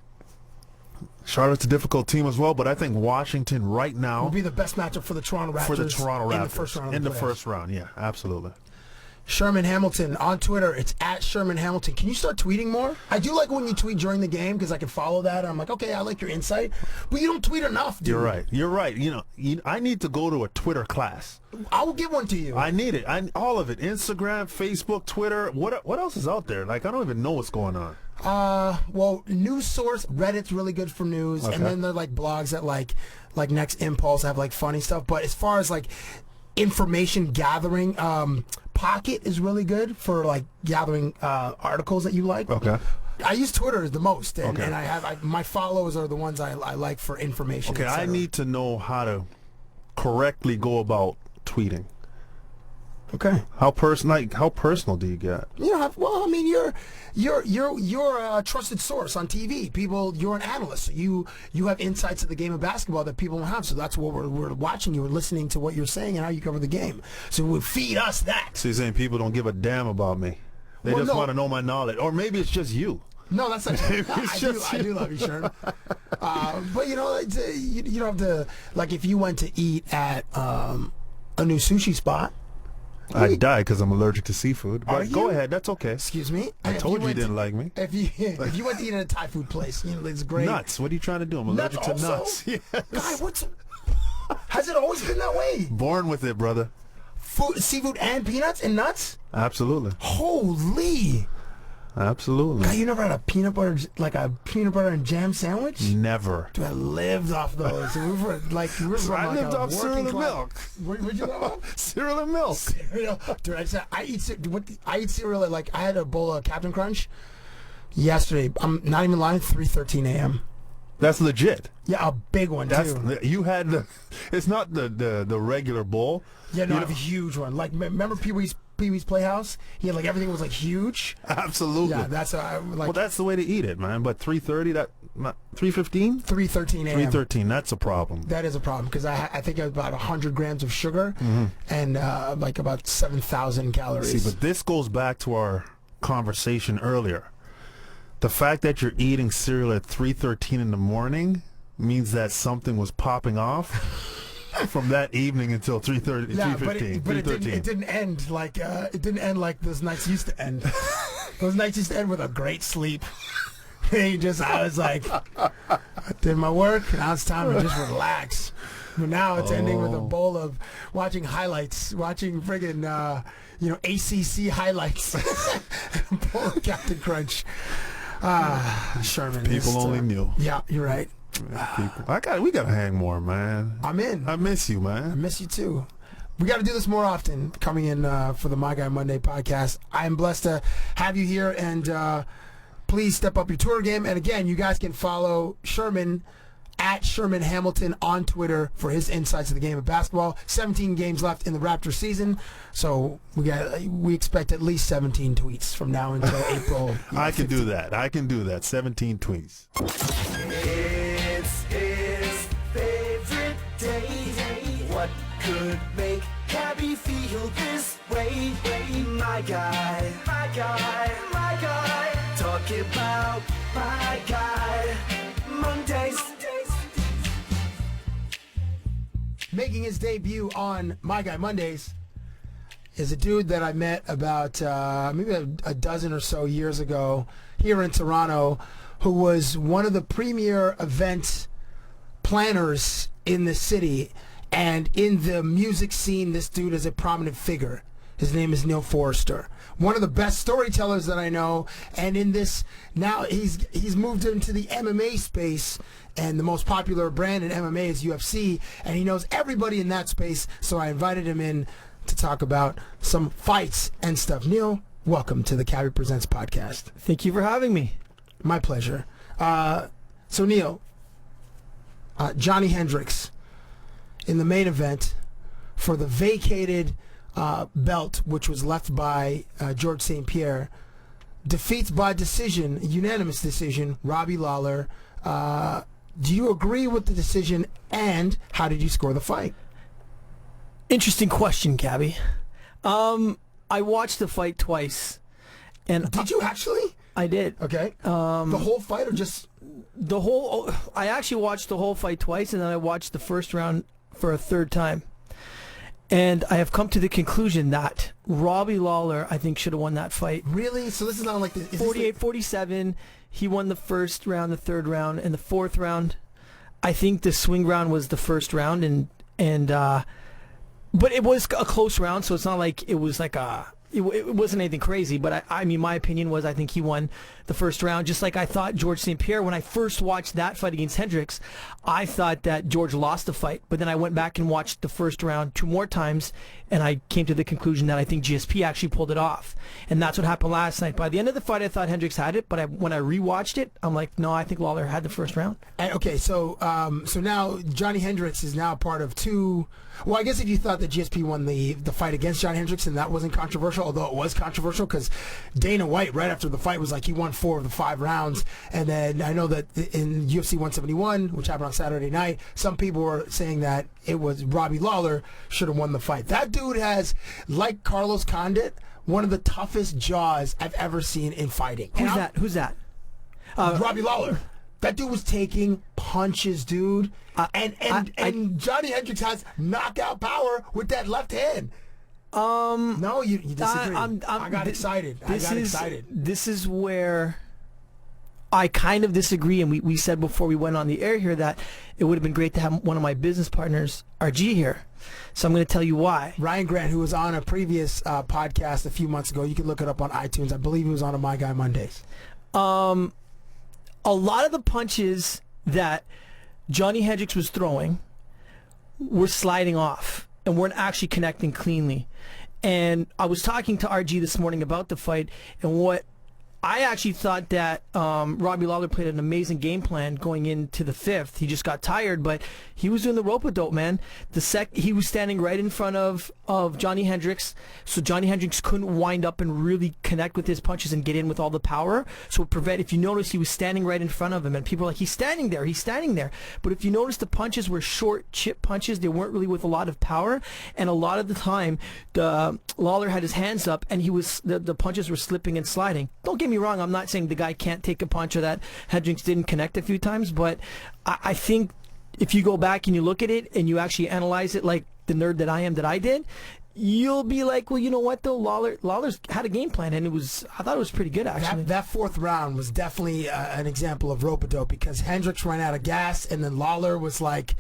Charlotte's a difficult team as well, but I think Washington right now will be the best matchup for the Toronto Raptors. For the Toronto Raptors. In the first round. In the first round, yeah, absolutely. Sherman Hamilton on Twitter. It's at Sherman Hamilton. Can you start tweeting more? I do like when you tweet during the game because I can follow that. And I'm like, okay, I like your insight. But you don't tweet enough, dude. You're right. You know, I need to go to a Twitter class. I will give one to you. I need it. All of it. Instagram, Facebook, Twitter. What else is out there? Like, I don't even know what's going on. Well, news source, Reddit's really good for news. Okay. And then there are like blogs that like Next Impulse have like funny stuff. But as far as like information gathering, Pocket is really good for like gathering articles that you like. Okay. I use Twitter the most, and I have my followers are the ones I like for information. Okay, I need to know how to correctly go about tweeting. Okay. How personal do you get? You know, well, I mean, you're a trusted source on TV. You're an analyst. You have insights of the game of basketball that people don't have. So that's what we're watching you. We're listening to what you're saying and how you cover the game. So we feed us that. So you're saying people don't give a damn about me? They just want to know my knowledge, or maybe it's just you. No, that's not true. I do love you, Sherman. But you know, you don't have to, like, if you went to eat at a new sushi spot. I'd die because I'm allergic to seafood. But go ahead, that's okay. Excuse me? I told you didn't like me. If you went to eat at a Thai food place, you know, it's great. Nuts. What are you trying to do? I'm allergic to nuts. Yes. God, has it always been that way? Born with it, brother. Seafood and peanuts and nuts? Absolutely. Holy. Absolutely. God, you never had a peanut butter and jam sandwich? Never. Dude, I lived off those. I lived off cereal and milk. What'd you live off? Cereal and milk. Cereal. Dude, I eat cereal at, like, I had a bowl of Captain Crunch yesterday. I'm not even lying, 3:13 a.m. That's legit. Yeah, a big one too. You had it's not the regular bowl. Yeah, no, I have a huge one. Like, remember Pee Wee's Playhouse? He had, like, everything was like huge. Absolutely. Yeah, that's like. Well, that's the way to eat it, man. But 3:30, 3:15, 3:13 a.m. 3:13. That's a problem. That is a problem because I think I have about 100 grams of sugar and like about 7,000 calories. See, but this goes back to our conversation earlier. The fact that you're eating cereal at 3:13 in the morning means that something was popping off from that evening until 3:30, yeah, 3:15. But it didn't end like those nights used to end. Those nights used to end with a great sleep. I was like, I did my work. Now it's time to just relax. But now it's ending with a bowl of watching highlights, watching friggin' ACC highlights. A bowl of Captain Crunch. Sherman. People only knew. Yeah, you're right. We gotta hang more, man. I'm in. I miss you, man. I miss you too. We got to do this more often. Coming in for the My Guy Monday podcast. I am blessed to have you here, and please step up your tour game. And again, you guys can follow Sherman at Sherman Hamilton on Twitter for his insights of the game of basketball. 17 games left in the Raptors season, so we expect at least 17 tweets from now until April. I can do that. 17 tweets. It's his favorite day. What could make Cabbie feel this way? My guy, my guy, my guy. Talking about my guy. Mondays. Making his debut on My Guy Mondays is a dude that I met about maybe a dozen or so years ago here in Toronto, who was one of the premier event planners in the city. And in the music scene, this dude is a prominent figure. His name is Neil Forester, one of the best storytellers that I know. And in this, now he's moved into the MMA space, and the most popular brand in MMA is UFC, and he knows everybody in that space. So I invited him in to talk about some fights and stuff. Neil, welcome to the Cabbie Presents podcast. Thank you for having me. My pleasure. So Neil, Johnny Hendricks in the main event for the vacated belt, which was left by George St. Pierre, defeats by decision, unanimous decision, Robbie Lawler. Do you agree with the decision, and how did you score the fight? Interesting question, Cabbie. I watched the fight twice. And did you actually? I did. Okay. The whole fight, or just the whole? I actually watched the whole fight twice, and then I watched the first round for a third time. And I have come to the conclusion that Robbie Lawler, I think, should have won that fight. Really? So this is not like the 48-47. He won the first round, the third round, and the fourth round. I think the swing round was the first round, but it was a close round, so it's not like it was like it wasn't anything crazy. But I mean, my opinion was I think he won the first round, just like I thought George St. Pierre. When I first watched that fight against Hendricks, I thought that George lost the fight, but then I went back and watched the first round 2 more times, and I came to the conclusion that I think GSP actually pulled it off. And that's what happened last night. By the end of the fight, I thought Hendricks had it, but when I rewatched it, I'm like, no, I think Lawler had the first round. And, okay, so now Johnny Hendricks is now part of 2. Well, I guess if you thought that GSP won the fight against John Hendricks and that wasn't controversial, although it was controversial because Dana White, right after the fight, was like he won 4 of the 5 rounds. And then I know that in UFC 171, which happened on Saturday night, some people were saying that it was Robbie Lawler should have won the fight. That dude has, like Carlos Condit, one of the toughest jaws I've ever seen in fighting. Who's that? Robbie Lawler. That dude was taking punches, dude. And Johnny Hendricks has knockout power with that left hand. No, you disagree. I got excited. This is where I kind of disagree, and we said before we went on the air here that it would have been great to have one of my business partners, RG, here. So I'm going to tell you why. Ryan Grant, who was on a previous podcast a few months ago, you can look it up on iTunes. I believe he was on a My Guy Mondays. A lot of the punches that Johnny Hendricks was throwing were sliding off and weren't actually connecting cleanly. And I was talking to RG this morning about the fight, and what I actually thought that Robbie Lawler played an amazing game plan going into the 5th. He just got tired, but he was doing the rope-a-dope, man. He was standing right in front of Johnny Hendricks, so Johnny Hendricks couldn't wind up and really connect with his punches and get in with all the power. So if you notice, he was standing right in front of him, and people are like, he's standing there. But if you notice, the punches were short chip punches. They weren't really with a lot of power, and a lot of the time, Lawler had his hands up, and the punches were slipping and sliding. Don't get me wrong, I'm not saying the guy can't take a punch or that Hendricks didn't connect a few times, but I think if you go back and you look at it and you actually analyze it like the nerd that I am that I did, you'll be like, well, you know what though, Lawler's had a game plan, and I thought it was pretty good actually. That fourth round was definitely an example of rope-a-dope, because Hendricks ran out of gas, and then Lawler was like,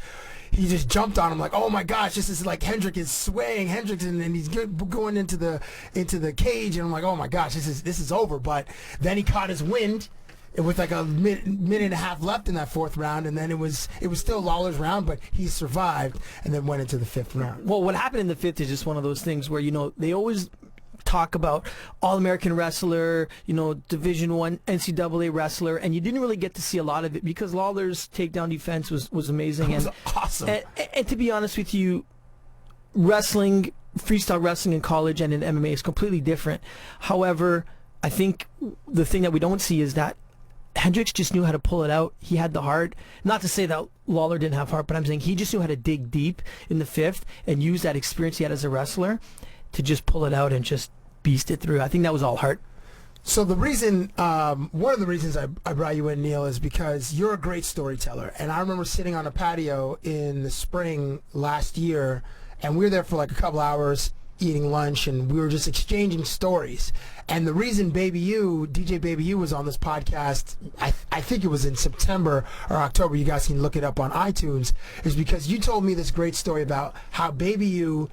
he just jumped on him like, oh my gosh, this is like Hendricks is swaying Hendricks, and he's going into the cage, and I'm like, oh my gosh, this is over. But then he caught his wind. It was like a minute and a half left in that fourth round, and then it was still Lawler's round, but he survived and then went into the fifth round. Well, what happened in the fifth is just one of those things where, they always talk about All-American wrestler, Division I NCAA wrestler, and you didn't really get to see a lot of it because Lawler's takedown defense was amazing. It was awesome. And to be honest with you, freestyle wrestling in college and in MMA is completely different. However, I think the thing that we don't see is that Hendricks just knew how to pull it out. He had the heart. Not to say that Lawler didn't have heart, but I'm saying he just knew how to dig deep in the fifth and use that experience he had as a wrestler to just pull it out and just beast it through. I think that was all heart. So the reason, one of the reasons I brought you in, Neil, is because you're a great storyteller. And I remember sitting on a patio in the spring last year, and we were there for like a couple hours eating lunch, and we were just exchanging stories. And the reason DJ Baby U was on this podcast, I think it was in September or October, you guys can look it up on iTunes, is because you told me this great story about how Baby U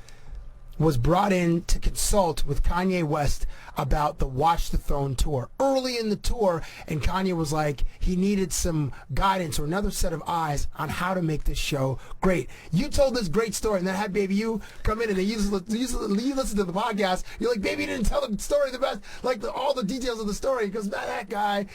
was brought in to consult with Kanye West about the Watch the Throne tour early in the tour, and Kanye was like, he needed some guidance or another set of eyes on how to make this show great. You told this great story, and then had Baby U come in, and you listen to the podcast, you're like, Baby didn't tell the story the best, like all the details of the story, because that guy,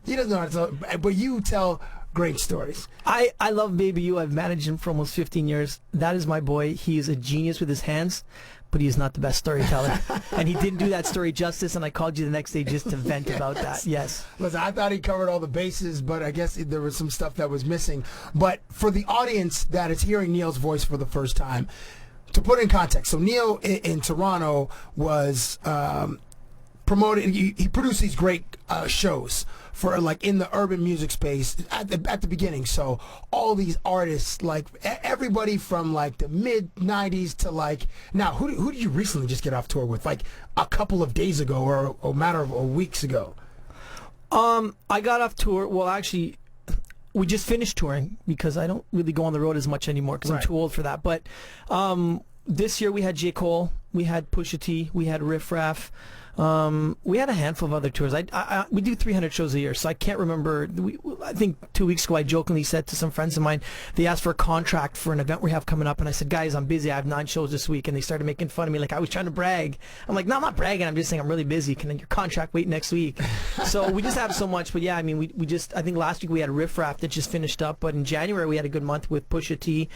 he doesn't know how to tell, but you tell great stories. I love Baby U. I've managed him for almost 15 years. That is my boy. He is a genius with his hands, but he is not the best storyteller. And he didn't do that story justice, and I called you the next day just to vent about that. Yes. Listen, I thought he covered all the bases, but I guess there was some stuff that was missing. But for the audience that is hearing Neil's voice for the first time, to put it in context, so Neil in Toronto was promoted. He produced these great shows for like in the urban music space at the beginning. So all these artists, like everybody from like the mid 90s to like now, who did you recently just get off tour with, like a couple of days ago or a matter of weeks ago? I got off tour. Well, actually, we just finished touring because I don't really go on the road as much anymore because I'm too old for that. But this year we had J. Cole, we had Pusha T, we had Riff Raff. We had a handful of other tours. We do 300 shows a year, so I can't remember. I think 2 weeks ago I jokingly said to some friends of mine, they asked for a contract for an event we have coming up, and I said, guys, I'm busy. I have 9 shows this week, and they started making fun of me like I was trying to brag. I'm like, no, I'm not bragging. I'm just saying I'm really busy. Can your contract wait next week? So we just have so much. But yeah, I mean, we just, I think last week we had Riff Raff that just finished up, but in January we had a good month with Pusha T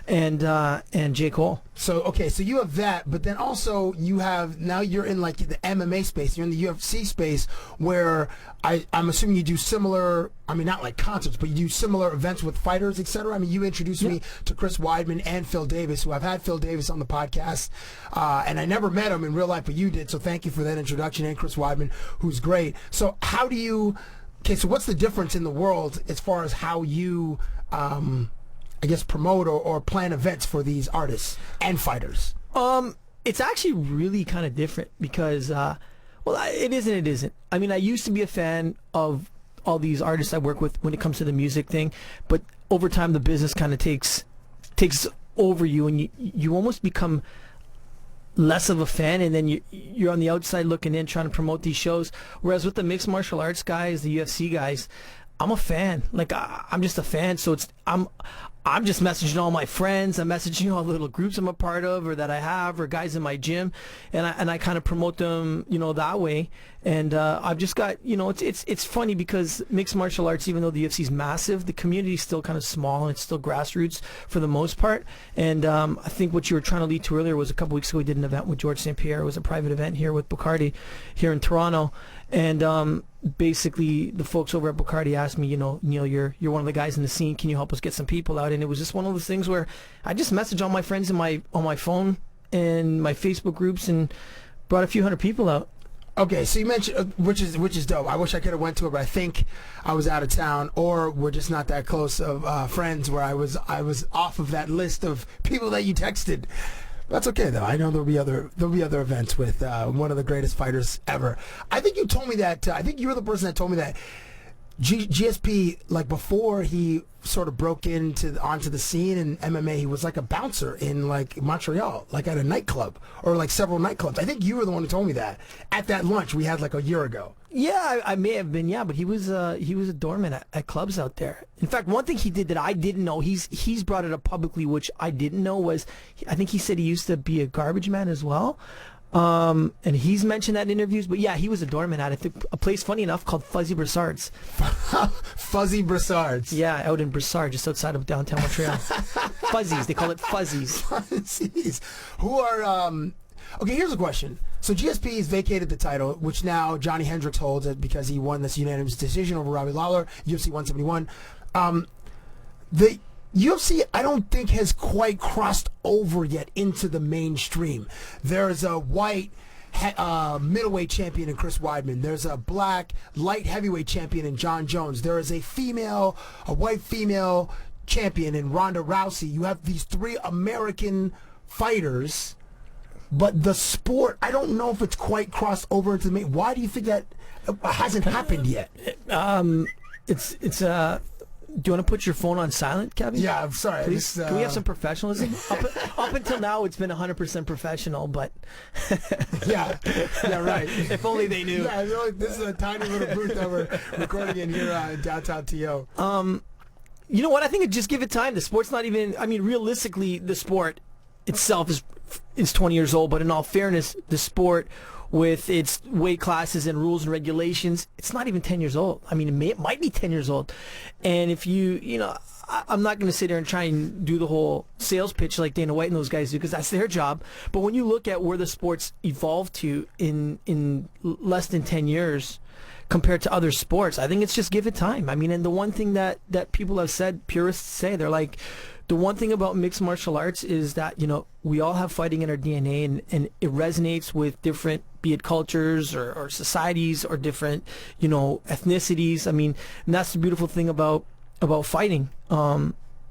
and J. Cole. So, okay, so you have that, but then also you have, now you're in like the MMA space, you're in the UFC space, where I'm assuming you do similar, I mean, not like concerts, but you do similar events with fighters, etc. I mean, you introduced me to Chris Weidman and Phil Davis, who I've had Phil Davis on the podcast, and I never met him in real life, but you did, so thank you for that introduction, and Chris Weidman, who's great. So how do you, okay, so what's the difference in the world as far as how you, I guess, promote or plan events for these artists and fighters? It's actually really kind of different because, it is and it isn't. I mean, I used to be a fan of all these artists I work with when it comes to the music thing, but over time the business kind of takes over you, and you almost become less of a fan, and then you're on the outside looking in trying to promote these shows. Whereas with the mixed martial arts guys, the UFC guys, I'm a fan. Like I'm just a fan, so I'm just messaging all my friends. I'm messaging all the little groups I'm a part of or that I have or guys in my gym, and I kind of promote them, that way. And I've just got, it's funny because mixed martial arts, even though the UFC is massive, the community is still kind of small and it's still grassroots for the most part. And I think what you were trying to lead to earlier was a couple weeks ago we did an event with George St. Pierre. It was a private event here with Bacardi here in Toronto. And basically the folks over at Bacardi asked me, Neil, you're one of the guys in the scene. Can you help us get some people out? And it was just one of those things where I just messaged all my friends on my phone and my Facebook groups and brought a few hundred people out. Okay, so you mentioned, which is dope. I wish I could have went to it, but I think I was out of town, or we're just not that close of friends where I was off of that list of people that you texted. That's okay though. I know there'll be other events with one of the greatest fighters ever. I think you told me that. I think you were the person that told me that GSP, like before he sort of broke onto the scene in MMA, he was like a bouncer in like Montreal, like at a nightclub or like several nightclubs. I think you were the one who told me that at that lunch we had like a year ago. Yeah, I may have been. Yeah, but he was a doorman at clubs out there. In fact, one thing he did that I didn't know, he's brought it up publicly, which I didn't know, was I think he said he used to be a garbage man as well. And he's mentioned that in interviews. But yeah, he was a doorman at a place, funny enough, called Fuzzy Brassard's. Fuzzy Brassard's. Yeah, out in Brassard, just outside of downtown Montreal. Fuzzies, they call it Fuzzies. Fuzzies. Who are okay, here's a question. So GSP's vacated the title, which now Johnny Hendricks holds it because he won this unanimous decision over Robbie Lawler, UFC 171. The UFC, I don't think, has quite crossed over yet into the mainstream. There's a white middleweight champion in Chris Weidman. There's a black light heavyweight champion in John Jones. There is a white female champion in Ronda Rousey. You have these 3 American fighters. But the sport, I don't know if it's quite crossed over into the main. Why do you think that hasn't happened yet? It's do you want to put your phone on silent, Cabbie? Yeah, I'm sorry. Please, can we have some professionalism? Up until now, it's been 100% professional, but yeah, right. If only they knew. Yeah, this is a tiny little booth that we're recording in here in downtown TO. You know what? I think just give it time. The sport's not even. I mean, realistically, the sport itself is 20 years old, but in all fairness, the sport with its weight classes and rules and regulations, it's not even 10 years old. I mean, it might be 10 years old. And if I'm not going to sit there and try and do the whole sales pitch like Dana White and those guys do, because that's their job. But when you look at where the sport's evolved to in less than 10 years compared to other sports, I think it's just give it time. I mean, and the one thing that people have said, purists say, they're like, the one thing about mixed martial arts is that, we all have fighting in our DNA, and it resonates with different, be it cultures or societies or different, ethnicities. I mean, and that's the beautiful thing about fighting.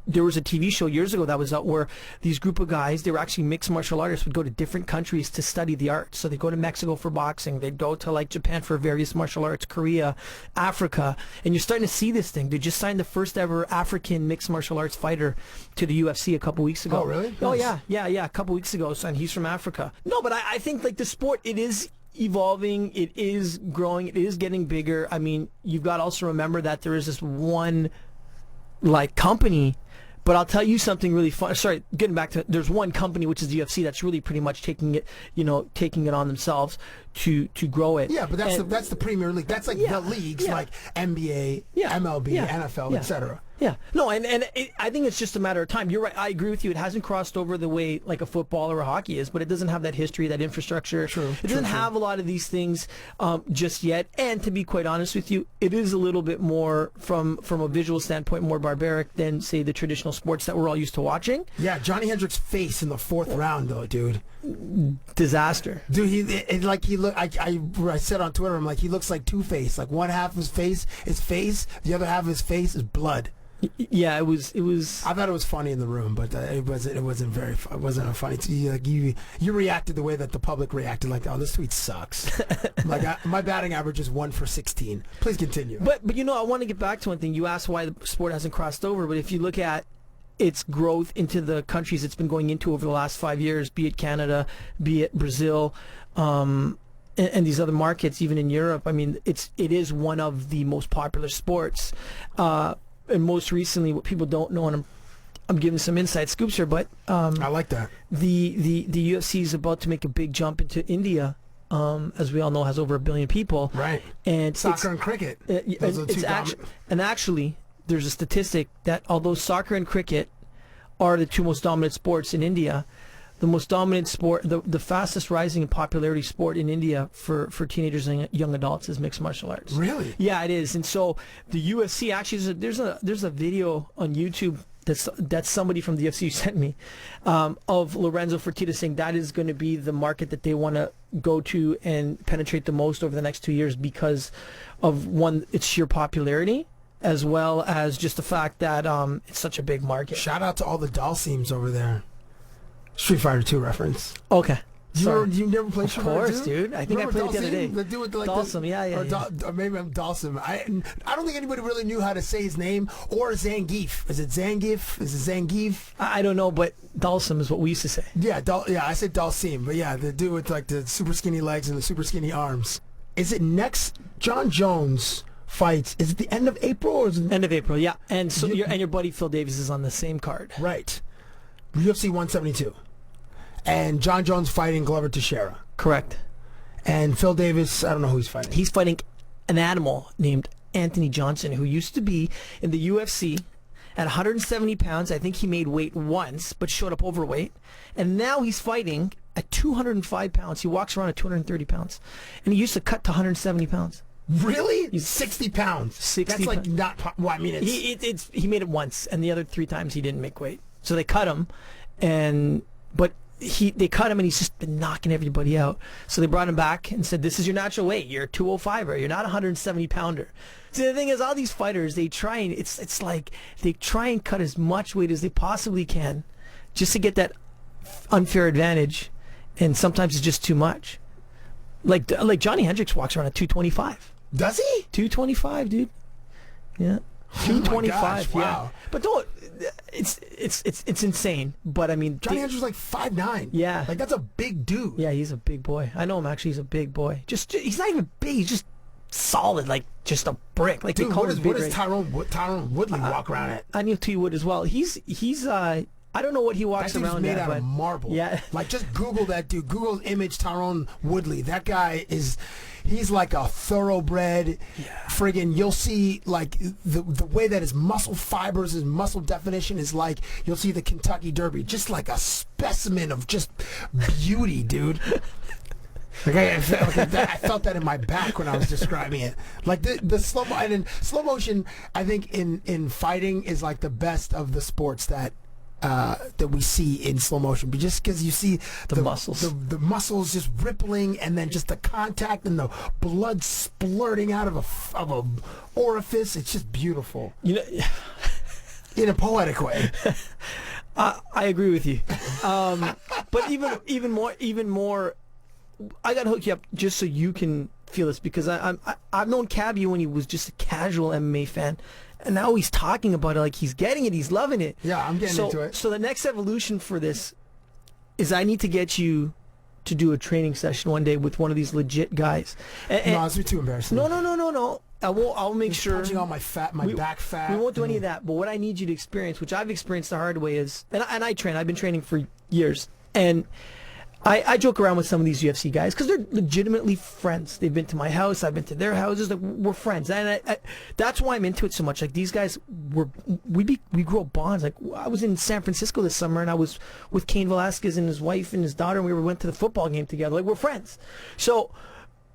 There was a TV show years ago that was out where these group of guys, they were actually mixed martial artists, would go to different countries to study the art. So they go to Mexico for boxing, they'd go to like Japan for various martial arts, Korea, Africa, and you're starting to see this thing. They just signed the first ever African mixed martial arts fighter to the UFC a couple weeks ago. Oh, really? Oh, yeah, a couple weeks ago, and he's from Africa. No, but I think like the sport, it is evolving, it is growing, it is getting bigger. I mean, you've got to also remember that there is this one like company. But I'll tell you something really fun. Sorry, getting back to it, there's one company, which is the UFC, that's really pretty much taking it on themselves to grow it. Yeah, but that's the Premier League. That's like the leagues like NBA, MLB, NFL, etc. Yeah. No, and I think it's just a matter of time. You're right. I agree with you. It hasn't crossed over the way like a football or a hockey is, but it doesn't have that history, that infrastructure. True. It doesn't have a lot of these things just yet. And to be quite honest with you, it is a little bit more, from a visual standpoint, more barbaric than, say, the traditional sports that we're all used to watching. Yeah, Johnny Hendricks' face in the 4th round, though, dude. Disaster. Dude, I said on Twitter, I'm like, he looks like Two-Face. Like one half of his face is face, the other half of his face is blood. Yeah, it was. I thought it was funny in the room, but it wasn't very. It wasn't a funny. Like you reacted the way that the public reacted. Like, oh, this tweet sucks. Like my batting average is 1 for 16. Please continue. But I want to get back to one thing. You asked why the sport hasn't crossed over, but if you look at its growth into the countries it's been going into over the last 5 years, be it Canada, be it Brazil, and these other markets, even in Europe. I mean, it is one of the most popular sports. And most recently, what people don't know, and I'm giving some inside scoops here, but I like that. The UFC is about to make a big jump into India, as we all know, has over 1 billion people. Right. And soccer and cricket. And actually, there's a statistic that although soccer and cricket are the 2 most dominant sports in India, the most dominant sport, the fastest rising in popularity sport in India for teenagers and young adults is mixed martial arts. Really? Yeah, it is. And so the UFC, actually, there's a video on YouTube that's somebody from the UFC sent me, of Lorenzo Fertitta saying that is going to be the market that they want to go to and penetrate the most over the next 2 years because of, one, its sheer popularity, as well as just the fact that it's such a big market. Shout out to all the Dalseams over there. Street Fighter 2 reference. Okay. You never played Street Fighter 2? Of course, dude. I think I played it the other day. The dude with like Dalsum, yeah. Or maybe I'm Dalsum. I don't think anybody really knew how to say his name, or Zangief. Is it Zangief? Is it Zangief? I don't know, but Dalsum is what we used to say. Yeah, I said Dalsim, but yeah, the dude with like the super skinny legs and the super skinny arms. Is it next? John Jones fights. Is it the end of April or is it end of April? Yeah, and so your buddy Phil Davis is on the same card. Right. UFC 172. And John Jones fighting Glover Teixeira. Correct. And Phil Davis, I don't know who he's fighting. He's fighting an animal named Anthony Johnson, who used to be in the UFC at 170 pounds. I think he made weight once, but showed up overweight. And now he's fighting at 205 pounds. He walks around at 230 pounds. And he used to cut to 170 pounds. Really? He's 60 pounds. 60 That's like not... Well, I mean, he made it once, and the other 3 times he didn't make weight. So they cut him, but they cut him, and he's just been knocking everybody out. So they brought him back and said, this is your natural weight. You're a 205er. You're not a 170 pounder. See, the thing is, all these fighters, it's like they try and cut as much weight as they possibly can just to get that unfair advantage, and sometimes it's just too much. Like Johnny Hendricks walks around at 225. Does he? 225, dude. Yeah. 225. Gosh, wow. Yeah. But don't. It's insane. But I mean, Johnny Hendricks is like 5'9". Yeah. Like that's a big dude. Yeah, he's a big boy. I know him actually. He's a big boy. He's not even big. He's just solid, like just a brick. Like dude, they call what him does Tyron Woodley walk around at? I knew T Wood as well. He's I don't know what he walks around made at, out but of marble. Yeah. Like just Google that dude. Google image Tyron Woodley. That guy he's like a thoroughbred. Yeah. Friggin', you'll see like the way that his muscle fibers, his muscle definition is like, you'll see the Kentucky Derby. Just like a specimen of just beauty, dude. Like I felt that in my back when I was describing it. Like the slow motion, I think in fighting is like the best of the sports that we see in slow motion, but just because you see the muscles, the muscles just rippling, and then just the contact and the blood splurting out of a orifice, it's just beautiful. You know, in a poetic way. I agree with you, but even more. I gotta hook you up just so you can feel this, because I've known Cabbie when he was just a casual MMA fan. And now he's talking about it like he's getting it. He's loving it. Yeah, I'm getting into it. So the next evolution for this is I need to get you to do a training session one day with one of these legit guys. No, it's too embarrassing. No. I'll make sure. Punching all my back fat. We won't do any of that. But what I need you to experience, which I've experienced the hard way, is, and I train. I've been training for years, and I joke around with some of these UFC guys because they're legitimately friends. They've been to my house. I've been to their houses. Like, we're friends, and that's why I'm into it so much. Like, these guys, we grow bonds. Like, I was in San Francisco this summer, and I was with Cain Velasquez and his wife and his daughter, and we went to the football game together. Like, we're friends. So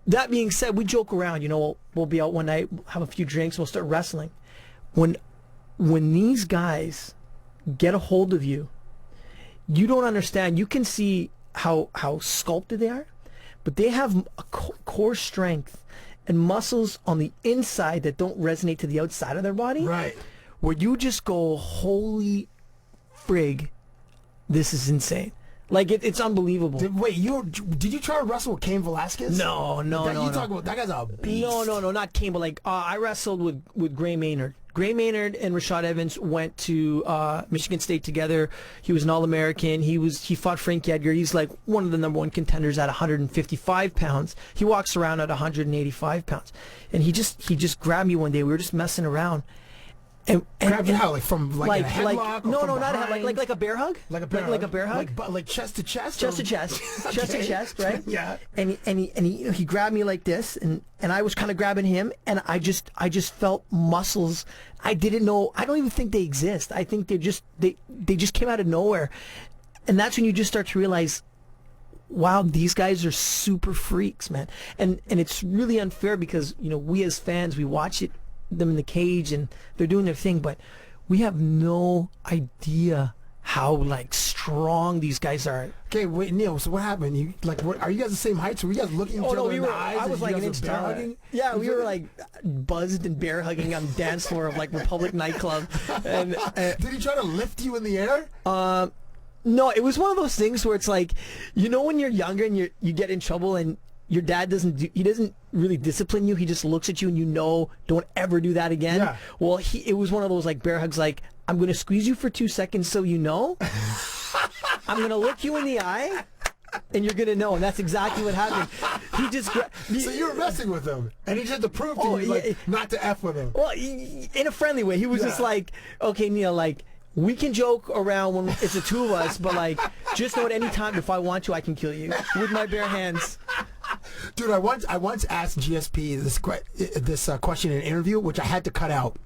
that being said, we joke around. You know, we'll be out one night, have a few drinks, and we'll start wrestling. When these guys get a hold of you, you don't understand. You can see how sculpted they are, but they have a core strength and muscles on the inside that don't resonate to the outside of their body. Right. Where you just go, holy frig, this is insane. Like, it's unbelievable. Did you try to wrestle with Cain Velasquez? No. You talk about that guy's a beast. No, not Cain, but like I wrestled with Gray Maynard. Gray Maynard and Rashad Evans went to Michigan State together. He was an All-American. He fought Frank Edgar. He's like one of the #1 contenders at 155 pounds. He walks around at 185 pounds. And he just grabbed me one day. We were just messing around. And how, like from like a headlock? No, not a headlock, like a bear hug. Like a bear hug. Like a bear hug. Like chest to chest. Chest to chest. Okay. Chest to chest, right? Yeah. And he grabbed me like this, and I was kind of grabbing him, and I just felt muscles. I didn't know. I don't even think they exist. I think they just came out of nowhere, and that's when you just start to realize, wow, these guys are super freaks, man. And it's really unfair because, you know, we as fans, we watch them in the cage and they're doing their thing, but we have no idea how like strong these guys are. Okay, wait, Neil. So what happened? Are you guys the same height? So were you guys looking each other in the eyes? I was like an inch taller. Yeah, we were like buzzed and bear hugging on the dance floor of like Republic nightclub. And did he try to lift you in the air? No, it was one of those things where it's like, when you're younger and you get in trouble and your dad doesn't really discipline you. He just looks at you and don't ever do that again. Yeah. Well, it was one of those like bear hugs, like, I'm going to squeeze you for 2 seconds so you know. I'm going to look you in the eye and you're going to know. And that's exactly what happened. He just... So you were messing with him and he just had to prove to you like, not to F with him. Well, in a friendly way. He was just like, okay, Neil, like, we can joke around when it's the two of us, but like, just know at any time if I want to, I can kill you with my bare hands. Dude, I once asked GSP this question in an interview, which I had to cut out.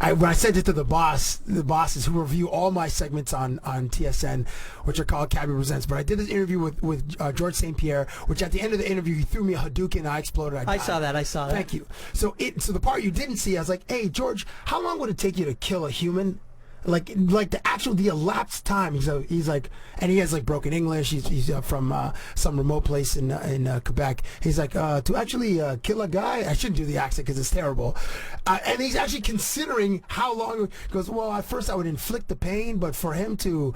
When I sent it to the bosses who review all my segments on TSN, which are called Cabbie Presents. But I did this interview with George St. Pierre, which at the end of the interview, he threw me a Hadouken and I exploded. I saw that. Thank you. So the part you didn't see, I was like, hey, George, how long would it take you to kill a human? Like the elapsed time. He's like, and he has like broken English. He's from some remote place in Quebec. He's like, to actually kill a guy, I shouldn't do the accent because it's terrible. And he's actually considering how long. He goes, well, at first I would inflict the pain, but for him to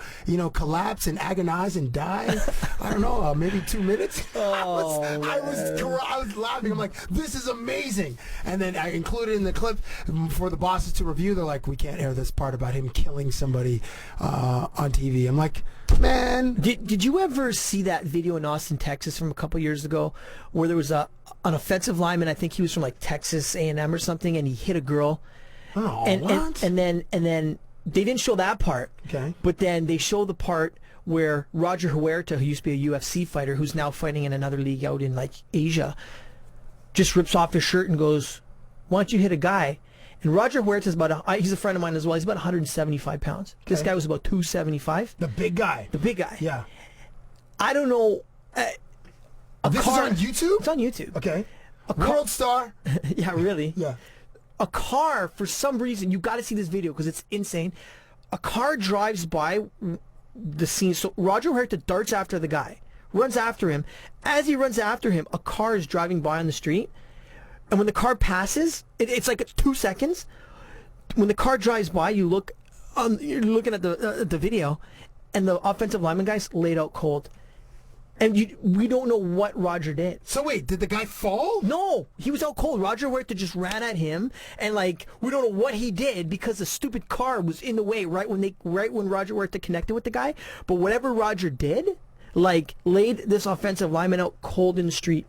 collapse and agonize and die, I don't know, maybe 2 minutes. I was laughing. I'm like, this is amazing. And then I included in the clip for the bosses to review. They're like, we can't air this part about him killing somebody on TV. I'm like, man. Did you ever see that video in Austin, Texas from a couple years ago where there was an offensive lineman, I think he was from like Texas A&M or something, and he hit a girl. Oh, what? And then they didn't show that part. Okay. But then they show the part where Roger Huerta, who used to be a UFC fighter, who's now fighting in another league out in like Asia, just rips off his shirt and goes, why don't you hit a guy? And Roger Huerta's he's a friend of mine as well. He's about 175 pounds. Okay. This guy was about 275. The big guy. Yeah. I don't know. This is on YouTube? It's on YouTube. Okay. World star. Yeah, really. Yeah. A car, for some reason, you got to see this video because it's insane. A car drives by the scene. So Roger Huerta darts after the guy, runs after him. As he runs after him, a car is driving by on the street. And when the car passes, it's like 2 seconds. When the car drives by, you're looking at the video, and the offensive lineman guy's laid out cold. And we don't know what Roger did. So wait, did the guy fall? No, he was out cold. Roger Huerta just ran at him, and like we don't know what he did because the stupid car was in the way right when Roger Huerta connected with the guy. But whatever Roger did, like laid this offensive lineman out cold in the street.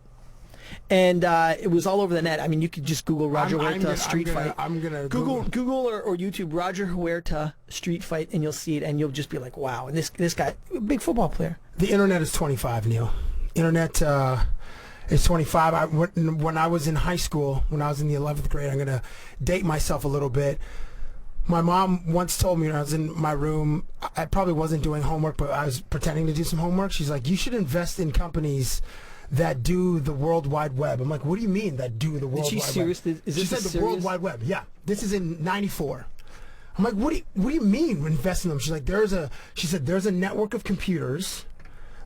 And it was all over the net. I mean, you could just Google Roger Huerta street fight. I'm gonna Google or YouTube Roger Huerta street fight, and you'll see it, and you'll just be like, wow. And this guy, big football player. The internet is 25, Neil. Internet is 25. When I was in high school, when I was in the 11th grade, I'm gonna date myself a little bit. My mom once told me when I was in my room, I probably wasn't doing homework, but I was pretending to do some homework. She's like, you should invest in companies that do the World Wide Web. I'm like, what do you mean that do the World Wide Web? Is she serious? She said the World Wide Web. Yeah, this is in '94. I'm like, what do you mean invest in them? She's like, she said there's a network of computers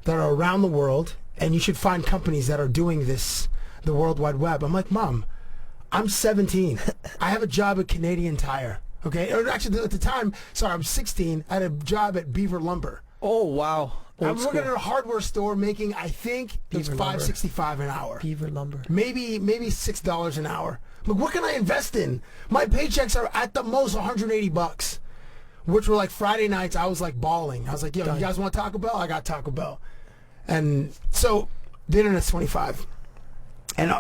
that are around the world, and you should find companies that are doing this, the World Wide Web. I'm like, Mom, I'm 17. I have a job at Canadian Tire. Okay, or actually at the time, I'm 16. I had a job at Beaver Lumber. Oh wow. I'm working at a hardware store making, I think it's $5.65 an hour. Beaver Lumber. Maybe $6 an hour. Look, what can I invest in? My paychecks are at the most $180, which were like Friday nights. I was like bawling. I was like, yo, you guys want Taco Bell? I got Taco Bell. And so the internet's 25. And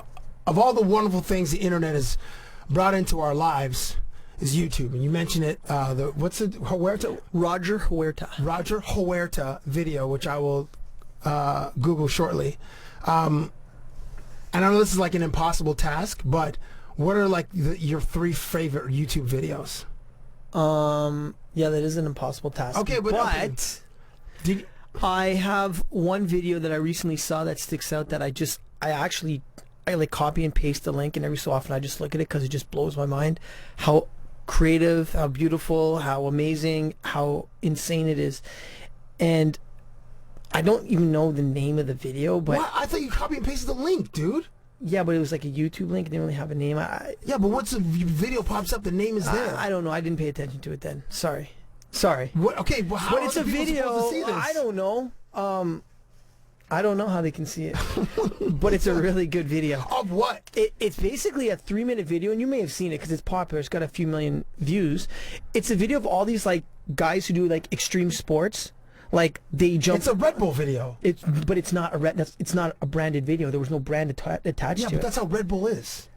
of all the wonderful things the internet has brought into our lives is YouTube, and you mentioned it. What's it? Huerta? Roger Huerta. Roger Huerta video, which I will Google shortly. And I know this is like an impossible task, but what are like your 3 favorite YouTube videos? Yeah, that is an impossible task. Okay, but I have one video that I recently saw that sticks out that I like copy and paste the link, and every so often I just look at it because it just blows my mind how creative, how beautiful, how amazing, how insane it is. And I don't even know the name of the video, but what? I thought you copy and pasted the link, dude. Yeah, but it was like a YouTube link. It didn't really have a name. Yeah, but once the video pops up, the name is there. I don't know. I didn't pay attention to it then. Sorry. Sorry. What? Okay, well, how But it's are a people video. supposed to see this? I don't know. I don't know how they can see it, but it's a really good video. Of what? It's basically a 3-minute video, and you may have seen it because it's popular. It's got a few million views. It's a video of all these like guys who do like extreme sports. Like they jump. It's a Red Bull video. But it's not it's not a branded video. There was no brand attached Yeah, to but it. that's how Red Bull is.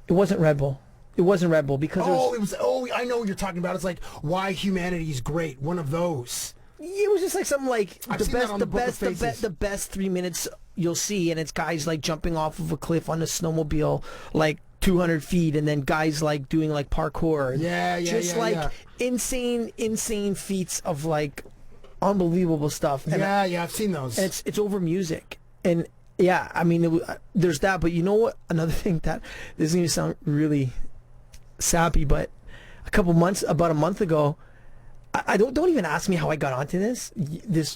It wasn't Red Bull. It wasn't Red Bull because I know what you're talking about. It's like why humanity is great. One of those. it was just like something like I've seen that on the best 3 minutes you'll see, and it's guys like jumping off of a cliff on a snowmobile, like 200 feet, and then guys like doing like parkour. Insane feats of like unbelievable stuff. And I've seen those. And it's over music, and yeah, I mean there's that. But you know what? Another thing that this is going to sound really sappy, but about a month ago. I don't even ask me how I got onto this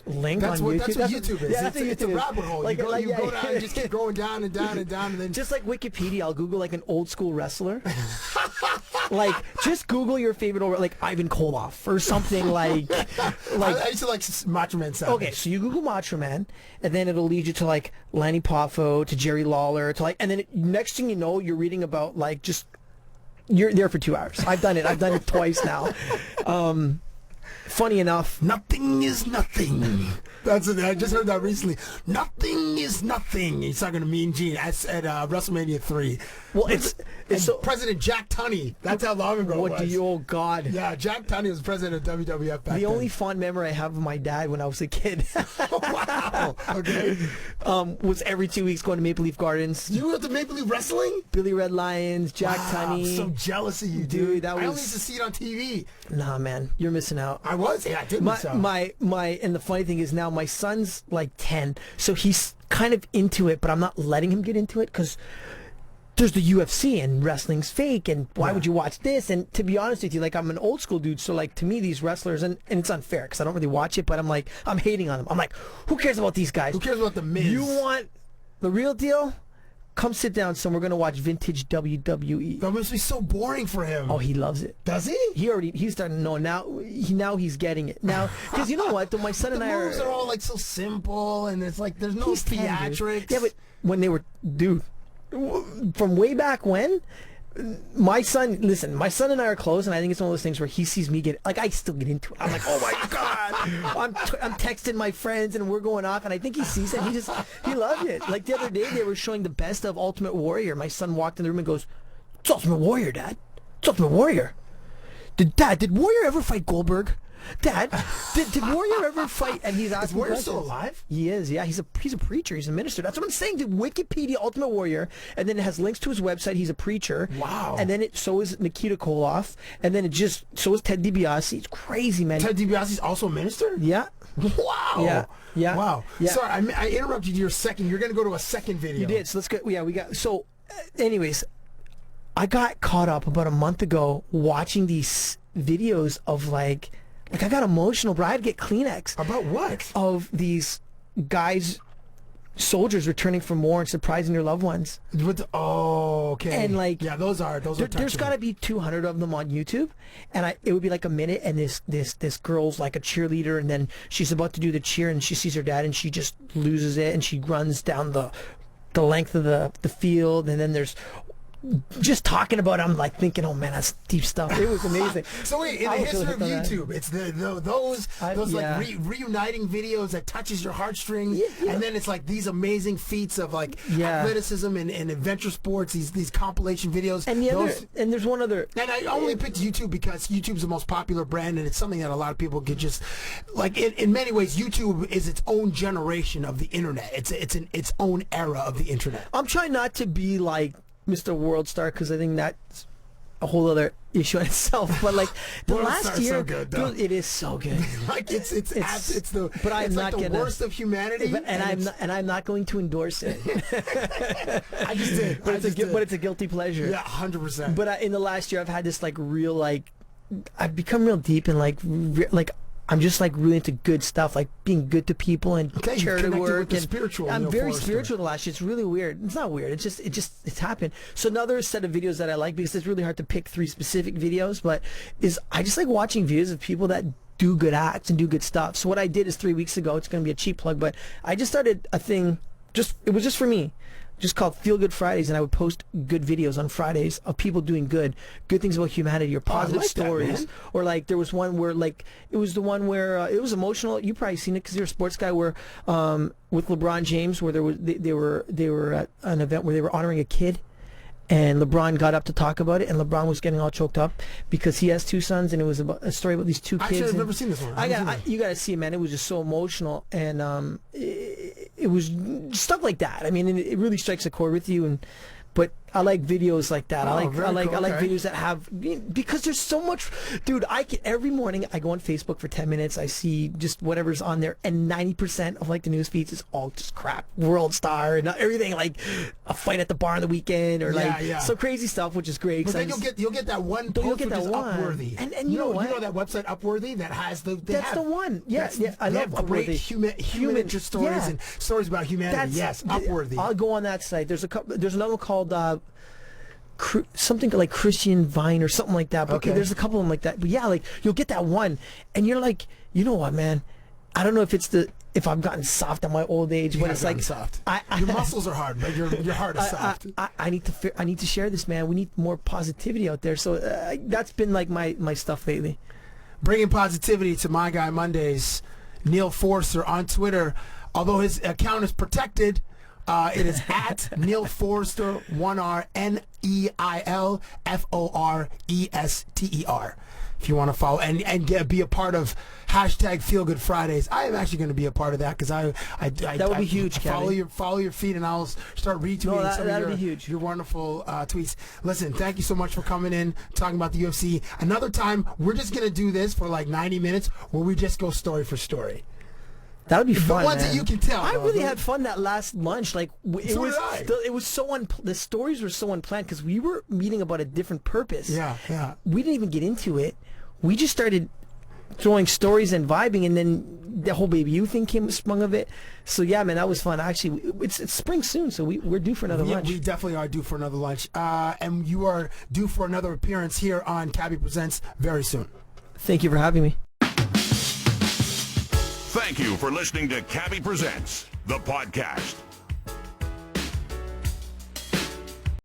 link on YouTube. That's what YouTube is. Yeah, it's a rabbit hole. You go down and just keep going down and down and down, and then just like Wikipedia, I'll Google like an old school wrestler. Like just Google your favorite like Ivan Koloff or something like. I used to like Macho Man Savage. Okay, so you Google Macho Man, and then it'll lead you to like Lanny Poffo, to Jerry Lawler, to like, and then next thing you know, you're reading about like just you're there for 2 hours. I've done it twice now. Funny enough, nothing is nothing. That's it. I just heard that recently. Nothing is nothing. He's talking to Mean Gene at WrestleMania 3. Well, it's so, President Jack Tunney. That's how long ago it was. Oh God. Yeah, Jack Tunney was president of WWF back then. The only fond memory I have of my dad when I was a kid. Wow. Okay. Was every 2 weeks going to Maple Leaf Gardens. You went to Maple Leaf Wrestling? Billy Red Lions, Jack Tunney. I'm so jealous of you, dude. That was. I only used to see it on TV. Nah, man, you're missing out. I was. Yeah, I did miss out. And the funny thing is now my son's like 10, so he's kind of into it, but I'm not letting him get into it because there's the UFC and wrestling's fake, and why would you watch this? And to be honest with you, like I'm an old school dude, so like to me these wrestlers, and it's unfair because I don't really watch it, but I'm hating on them. I'm like, who cares about these guys? Who cares about the Miz? You want the real deal? Come sit down, son. We're gonna watch vintage WWE. That must be so boring for him. Oh, he loves it. Does he? He's starting to know now. He's getting it now because you know what? Though my son and I moves are all like so simple, and it's like there's no theatrics. Yeah, but when they were, dude, from way back when. My son and I are close, and I think it's one of those things where he sees me get, like, I still get into it. I'm like, oh my God. I'm texting my friends, and we're going off, and I think he sees it, and he loved it. Like, the other day, they were showing the best of Ultimate Warrior. My son walked in the room and goes, it's Ultimate Warrior, Dad. It's Ultimate Warrior. Did Warrior ever fight Goldberg? Dad, did Warrior ever fight? And he's asking, is Warrior still alive? He is, yeah. He's a preacher. He's a minister. That's what I'm saying. Dude, Wikipedia Ultimate Warrior, and then it has links to his website. He's a preacher. Wow. And then so is Nikita Koloff, and then so is Ted DiBiase. It's crazy, man. Ted DiBiase's also a minister? Yeah. Wow. Yeah. Wow. Yeah. Sorry, I interrupted your second. You're going to go to a second video. You did. So let's go. Yeah, we got. So, anyways, I got caught up about a month ago watching these videos of like I got emotional, bro. I had to get Kleenex. About what? Of these guys, soldiers returning from war and surprising their loved ones. Okay. And like, yeah, those are there's got to be 200 of them on YouTube, and it would be like a minute, and this girl's like a cheerleader, and then she's about to do the cheer, and she sees her dad, and she just loses it, and she runs down the length of the field, and then there's. Just talking about it, I'm like thinking, oh man, that's deep stuff. It was amazing. So wait, in the history of YouTube, it's those like reuniting videos that touches your heartstrings, and then it's like these amazing feats of like athleticism and adventure sports. These compilation videos. And there's one other. And I only picked YouTube because YouTube's the most popular brand, and it's something that a lot of people could just like. In many ways, YouTube is its own generation of the internet. It's its own era of the internet. I'm trying not to be like Mr. World Star because I think that's a whole other issue in itself. But like the last year, so good, though. It is so good. Like it's the but I'm it's not like the gonna, worst of humanity. And I'm not going to endorse it. I just did. But it's a guilty pleasure. Yeah, 100%. But in the last year, I've had this like real like I've become real deep and like I'm just like really into good stuff, like being good to people and charity work and spiritual. I'm very spiritual the last year. It's really weird. It's not weird. It's happened. So another set of videos that I like because it's really hard to pick 3 specific videos, but I just like watching videos of people that do good acts and do good stuff. So what I did is 3 weeks ago, it's going to be a cheap plug, but I just started a thing, it was just for me, just called Feel Good Fridays, and I would post good videos on Fridays of people doing good things about humanity or positive stories. Or like there was one where like it was the one where it was emotional. You probably seen it because you're a sports guy. Where with LeBron James, where they were at an event where they were honoring a kid. And LeBron got up to talk about it, and LeBron was getting all choked up because he has 2 sons, and it was about a story about these 2 kids. Actually, I've never seen this one. You got to see it, man. It was just so emotional, and it was stuff like that. I mean, it really strikes a chord with you, but I like videos like that. I like videos that have, because there's so much, dude. Every morning I go on Facebook for 10 minutes. I see just whatever's on there, and 90% of like the news feeds is all just crap, world star and everything, like a fight at the bar on the weekend or so crazy stuff, which is great. But then you'll get that one post which is Upworthy, and you know what? You know that website Upworthy that has the one. Yes, I love great human stories and stories about humanity. Upworthy. I'll go on that site. There's another one called something like Christian Vine or something like that. But okay, there's a couple of them like that. But yeah, like you'll get that one, and you're like, you know what, man? I don't know if I've gotten soft at my old age, but it's like soft. Your muscles are hard, but your heart is soft. I need to share this, man. We need more positivity out there. So that's been like my stuff lately. Bringing positivity to My Guy Mondays. Neil Forester on Twitter, although his account is protected. It is at Neil Forester, 1R, NeilForester. If you want to follow and be a part of hashtag Feel Good Fridays, I am actually going to be a part of that because that would be huge. Follow your feed, and I'll start retweeting some of your wonderful tweets. Listen, thank you so much for coming in, talking about the UFC. Another time, we're just going to do this for like 90 minutes, where we just go story for story. That would be fun. The ones that you can tell. I really had fun that last lunch. Like it was so the stories were so unplanned because we were meeting about a different purpose. Yeah. We didn't even get into it. We just started throwing stories and vibing, and then the whole Baby You thing sprung of it. So yeah, man, that was fun. Actually, it's spring soon, so we're due for another lunch. We definitely are due for another lunch, and you are due for another appearance here on Cabbie Presents very soon. Thank you for having me. Thank you for listening to Cabbie Presents, the podcast.